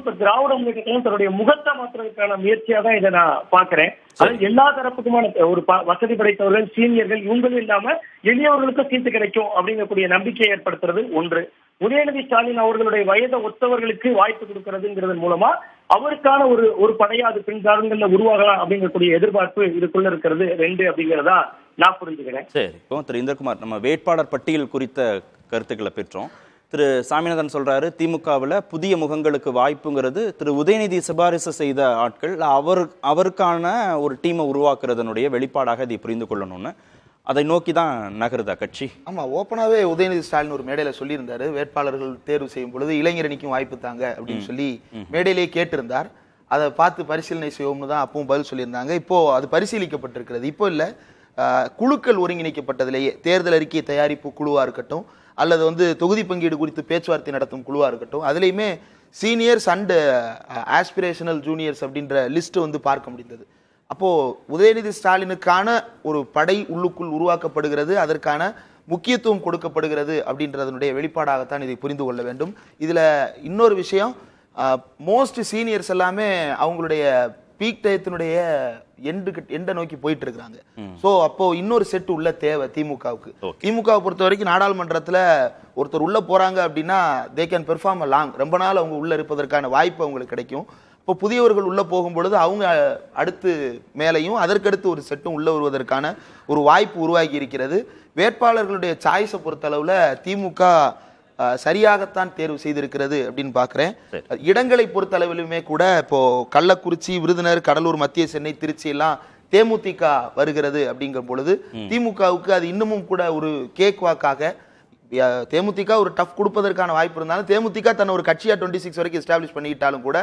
இப்ப திராவிட முன்னேற்ற கழகம் தன்னுடைய முகத்தை மாற்றுவதற்கான முயற்சியா தான் இதை நான் பாக்குறேன். அது எல்லா தரப்புக்குமான ஒரு வசதி படைத்தவர்கள், சீனியர்கள், இவங்களும் இல்லாம எளியவர்களுக்கும் சீட்டு கிடைக்கும் அப்படிங்கக்கூடிய நம்பிக்கையை ஏற்படுத்துறது ஒன்று. உதயநிதி ஸ்டாலின் அவர்களுடைய வயதை ஒத்தவர்களுக்கு வாய்ப்பு கொடுக்கறதுங்கிறது மூலமா அவருக்கான ஒரு படையாது பின் காலங்கள்ல உருவாகலாம் அப்படிங்கக்கூடிய எதிர்பார்ப்பு இதுக்குள்ள இருக்கிறது 2 அப்படிங்கிறதா நான் புரிஞ்சுக்கிறேன். சரி, இப்போ திரு இந்திரகுமார், நம்ம வேட்பாளர் பட்டியல் குறித்த கருத்துக்களை பெற்றோம். திரு சாமிநாதன் சொல்றாரு திமுகவில் புதிய முகங்களுக்கு வாய்ப்புங்கிறது திரு உதயநிதி சிபாரிசு செய்த ஆட்கள், அவருக்கான ஒரு டீமை உருவாக்குறதனுடைய வெளிப்பாடாக இதை புரிந்து கொள்ளணும்னு அதை நோக்கி தான் நகருதா கட்சி? ஆமா, ஓப்பனாவே உதயநிதி ஸ்டாலின் ஒரு மேடையில சொல்லியிருந்தாரு, வேட்பாளர்கள் தேர்வு செய்யும் பொழுது இளைஞரணிக்கும் வாய்ப்பு தாங்க அப்படின்னு சொல்லி மேடையிலேயே கேட்டிருந்தார். அதை பார்த்து பரிசீலனை செய்வோம்னு தான் அப்பவும் பதில் சொல்லியிருந்தாங்க. இப்போ அது பரிசீலிக்கப்பட்டிருக்கிறது. இப்போ இல்ல, குழுக்கள் ஒருங்கிணைக்கப்பட்டதிலேயே தேர்தல் அறிக்கை தயாரிப்பு குழுவா இருக்கட்டும், அல்லது தொகுதி பங்கீடு குறித்து பேச்சுவார்த்தை நடத்தும் குழுவா இருக்கட்டும், அதுலேயுமே சீனியர்ஸ் அண்ட் ஆஸ்பிரேஷனல் ஜூனியர்ஸ் அப்படின்ற லிஸ்ட் பார்க்க முடிந்தது. அப்போ உதயநிதி ஸ்டாலினுக்கான ஒரு படை உள்ளுக்குள் உருவாக்கப்படுகிறது, அதற்கான முக்கியத்துவம் கொடுக்கப்படுகிறது அப்படின்றதனுடைய வெளிப்பாடாகத்தான் இதை புரிந்து கொள்ள வேண்டும். இதுல இன்னொரு விஷயம், மோஸ்ட் சீனியர்ஸ் எல்லாமே அவங்களுடைய பீக் டயத்தினுடைய எண்டை நோக்கி போயிட்டு இருக்கிறாங்க. சோ அப்போ இன்னொரு செட் உள்ள தேவை திமுகவுக்கு. திமுகவை பொறுத்த வரைக்கும் நாடாளுமன்றத்துல ஒருத்தர் உள்ள போறாங்க அப்படின்னா they can perform a long, ரொம்ப நாள் அவங்க உள்ள இருப்பதற்கான வாய்ப்பு அவங்களுக்கு கிடைக்கும். இப்போ புதியவர்கள் உள்ள போகும் பொழுது அவங்க அடுத்து மேலையும் அதற்கடுத்து ஒரு செட்டும் உள்ள வருவதற்கான ஒரு வாய்ப்பு உருவாகி இருக்கிறது. வேட்பாளர்களுடைய சாய்ஸை பொறுத்தளவுல திமுக சரியாகத்தான் தேர்வு செய்திருக்கிறது அப்படின்னு பாக்குறேன். இடங்களை பொறுத்தளவிலுமே கூட இப்போ கள்ளக்குறிச்சி, விருதுநகர், கடலூர், மத்திய சென்னை, திருச்சி எல்லாம் தேமுதிக வருகிறது அப்படிங்கிற பொழுது திமுகவுக்கு அது இன்னமும் கூட ஒரு கேக் வாக்காக, தேமுதிக ஒரு டஃப் கொடுப்பதற்கான வாய்ப்பு இருந்தாலும் தேமுதிக தன்னை ஒரு கட்சியா 26 வரைக்கும் எஸ்டாப்ளிஷ் பண்ணிக்கிட்டாலும் கூட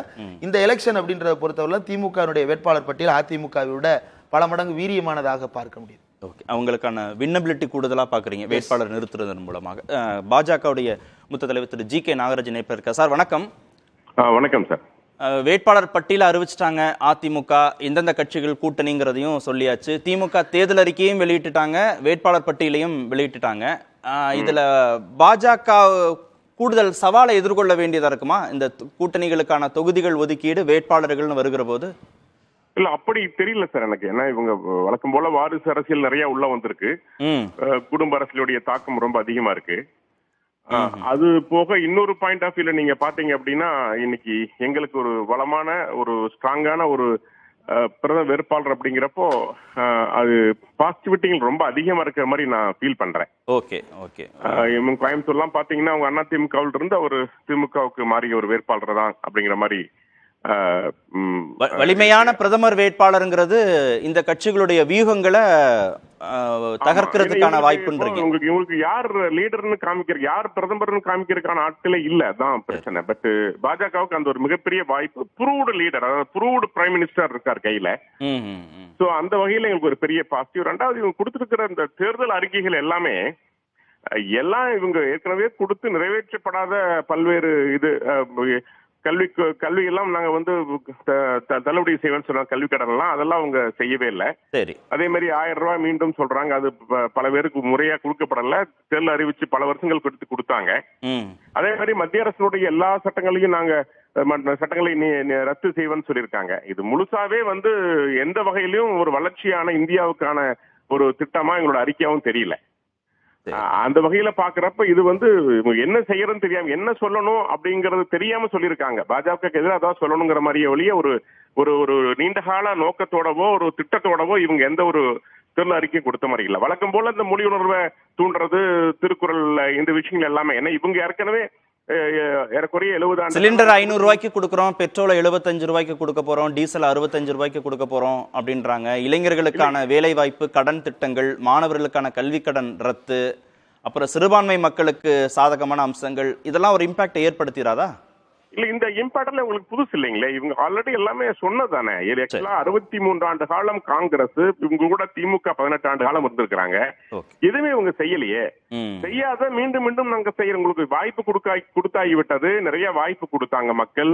இந்த எலெக்ஷன் அப்படின்றத பொறுத்தவரை திமுக வேட்பாளர் பட்டியல் அதிமுகவை விட பல மடங்கு வீரியமானதாக பார்க்க முடியும். ஓகே, அவங்களுக்கான வின்னபிலிட்டி கூடுதலா பாக்குறீங்க வேட்பாளர் நிறுத்துறதன் மூலமாக. பாஜகவுடைய மூத்த தலைவர் திரு ஜி.கே. நாகராஜன் இருக்கார். சார் வணக்கம். வணக்கம் சார். வேட்பாளர் பட்டியல அறிவிச்சிட்டாங்க அதிமுக, எந்தெந்த கட்சிகள் கூட்டணிங்கிறதையும் சொல்லியாச்சு. திமுக தேர்தல் அறிக்கையும் வெளியிட்டுட்டாங்க, வேட்பாளர் பட்டியலையும் வெளியிட்டுட்டாங்க. இதுல பாஜக கூடுதல் சவாலை எதிர்கொள்ள வேண்டியதா இருக்குமா இந்த கூட்டணிகளுக்கான தொகுதிகள் ஒதுக்கீடு வேட்பாளர்கள்னு வருகிற போது? இல்ல அப்படி தெரியல சார் எனக்கு. ஏன்னா இவங்க வழக்கம் போல வாரிசு அரசியல் நிறைய உள்ள வந்திருக்கு. குடும்ப அரசியலுடைய தாக்கம் ரொம்ப அதிகமா இருக்கு. அது போக இன்னொரு பாயிண்ட் ஆஃப் வியூல நீங்க பாத்தீங்க அப்படின்னா இன்னைக்கு எங்களுக்கு ஒரு வளமான ஒரு ஸ்ட்ராங்கான ஒரு பிரதம வேட்பாளர் அப்படிங்கிறப்போ அது பாசிட்டிவிட்டிகள் ரொம்ப அதிகமா இருக்கிற மாதிரி நான் ஃபீல் பண்றேன். Okay okay. கோயம்புத்தூர்லாம் பாத்தீங்கன்னா அவங்க அண்ணா திமுகவில் இருந்து ஒரு திமுகவுக்கு மாறிய ஒரு வேட்பாளர் தான் அப்படிங்கிற மாதிரி. வலிமையான பிரதமர் வேட்பாளருங்கிறது இந்த கட்சிகளுடைய வியூகங்களை தகர்க்கிறதுக்கான வாய்ப்புன்றீங்க. இவங்களுக்கு யார் லீடர்னு காமிக்கிற, யார் பிரதமர்னு காமிக்கிறதுக்கான ஆட்களே இல்ல, தான் பிரச்சனை. பட் பாஜகவுக்கு அந்த ஒரு மிகப்பெரிய வாய்ப்பு, ப்ரூவ்டு லீடர், அதாவது ப்ரூவ்டு பிரைம் மினிஸ்டர் இருக்கார் கையில. சோ அந்த வகையில எங்களுக்கு ஒரு பெரிய பாசிட்டிவ். ரெண்டாவது இவங்க கொடுத்துருக்கிற இந்த தேர்தல் அறிக்கைகள் எல்லாமே எல்லாம் இவங்க ஏற்கனவே கொடுத்து நிறைவேற்றப்படாத பல்வேறு இது கல்வி எல்லாம் நாங்க தள்ளுபடி செய்வேன்னு சொன்ன கல்வி கடன் எல்லாம் அதெல்லாம் அவங்க செய்யவே இல்லை. சரி. அதே மாதிரி 1000 ரூபாய் மீண்டும் சொல்றாங்க, அது பல பேருக்கு முறையா கொடுக்கப்படல. தேர்தல் அறிவிச்சு பல வருஷங்கள் கொடுத்து கொடுத்தாங்க. அதே மாதிரி மத்திய அரசுடைய எல்லா சட்டங்களையும் நாங்க சட்டங்களை ரத்து செய்வேன்னு சொல்லியிருக்காங்க. இது முழுசாவே எந்த வகையிலும் ஒரு வளர்ச்சியான இந்தியாவுக்கான ஒரு திட்டமா எங்களோட அறிக்கையாவும் தெரியல. அந்த வகையில பாக்குறப்ப இது என்ன செய்யறதுன்னு தெரியாம, என்ன சொல்லணும் அப்படிங்கறது தெரியாம சொல்லியிருக்காங்க. பாஜகவுக்கு எதிராக அதான் சொல்லணுங்கிற மாதிரியே ஒழிய ஒரு ஒரு நீண்டகால நோக்கத்தோடவோ ஒரு திட்டத்தோடவோ இவங்க எந்த ஒரு தேர்தல் அறிக்கை கொடுத்த மாதிரி இல்லை. வழக்கம் போல இந்த மொழி உணர்வை தூண்டுறது, திருக்குறள், இந்த விஷயங்கள் எல்லாமே. ஏன்னா இவங்க ஏற்கனவே ஏறக்குறைய 70 சிலிண்டர் 500 ரூபாய்க்கு கொடுக்குறோம், பெட்ரோலை 75 ரூபாய்க்கு கொடுக்க போறோம், டீசல் 65 ரூபாய்க்கு கொடுக்க போறோம் அப்படின்றாங்க. இளைஞர்களுக்கான வேலை வாய்ப்பு, கடன் திட்டங்கள், மாணவர்களுக்கான கல்வி கடன் ரத்து, அப்புறம் சிறுபான்மை மக்களுக்கு சாதகமான அம்சங்கள், இதெல்லாம் ஒரு இம்பாக்ட் ஏற்படுத்திடாதா? இல்ல இந்த இம்பாக்ட்ல உங்களுக்கு புதுசு இல்லைங்களே, இவங்க ஆல்ரெடி எல்லாமே சொன்னதானே. 63 ஆண்டு காலம் காங்கிரஸ், இவங்க கூட திமுக 18 ஆண்டு காலம் இருந்திருக்கிறாங்க. எதுவுமே இவங்க செய்யலையே. செய்யாத மீண்டும் மீண்டும் நாங்க செய்யற, உங்களுக்கு வாய்ப்பு கொடுத்தாகி விட்டது. நிறைய வாய்ப்பு கொடுத்தாங்க மக்கள்.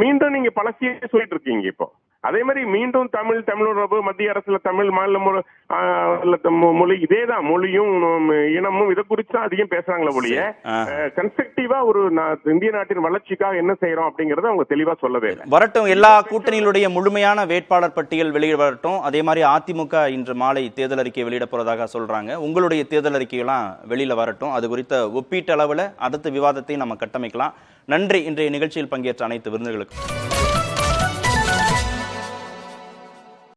மீண்டும் நீங்க பழசியே சொல்லிட்டு இருக்கீங்க. இப்போ அதே மாதிரி மீண்டும் தமிழுணர்வு, மத்திய அரசுல தமிழ் மாநில மொழி, இதேதான் மொழியும் இனமும் இதை குறித்து அதிகம் பேசுறாங்களே ஒழிய கன்ஸ்ட்ரக்டிவா ஒரு இந்திய நாட்டின் வளர்ச்சிக்காக என்ன செய்யறோம் அப்படிங்கறத அவங்க தெளிவா சொல்லவே இல்லை. வரட்டும், எல்லா கூட்டணிகளுடைய முழுமையான வேட்பாளர் பட்டியல் வெளியிட வரட்டும். அதே மாதிரி அதிமுக இன்று மாலை தேர்தல் அறிக்கை வெளியிட போறதாக சொல்றாங்க. உங்களுடைய தேர்தல் அறிக்கையெல்லாம் வெளியில வரட்டும். அது குறித்த ஒப்பீட்டு அளவுல அடுத்த விவாதத்தை நம்ம கட்டமைக்கலாம். நன்றி இன்றைய நிகழ்ச்சியில் பங்கேற்ற அனைத்து விருந்தினர்களுக்கும்.